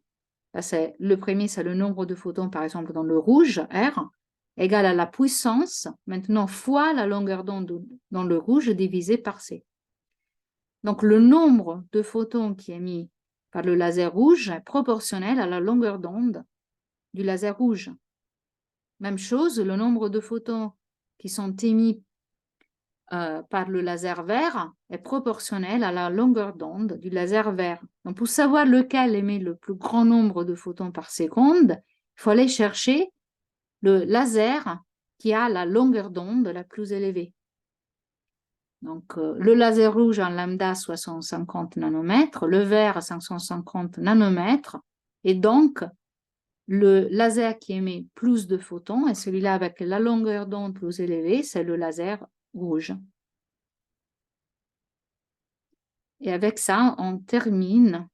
S1: le premier, c'est le nombre de photons, par exemple, dans le rouge, R, égal à la puissance, maintenant, fois la longueur d'onde dans le rouge divisé par C. Donc, le nombre de photons qui est émis par le laser rouge est proportionnel à la longueur d'onde du laser rouge. Même chose, le nombre de photons qui sont émis par le laser vert est proportionnel à la longueur d'onde du laser vert. Donc, pour savoir lequel émet le plus grand nombre de photons par seconde, il faut aller chercher le laser qui a la longueur d'onde la plus élevée. Donc, le laser rouge en lambda 650 nanomètres, le vert 550 nanomètres, et donc le laser qui émet plus de photons est celui-là avec la longueur d'onde plus élevée, c'est le laser rouge. Et avec ça, on termine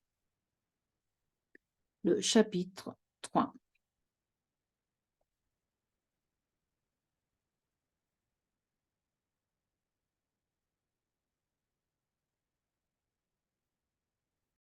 S1: le chapitre 3.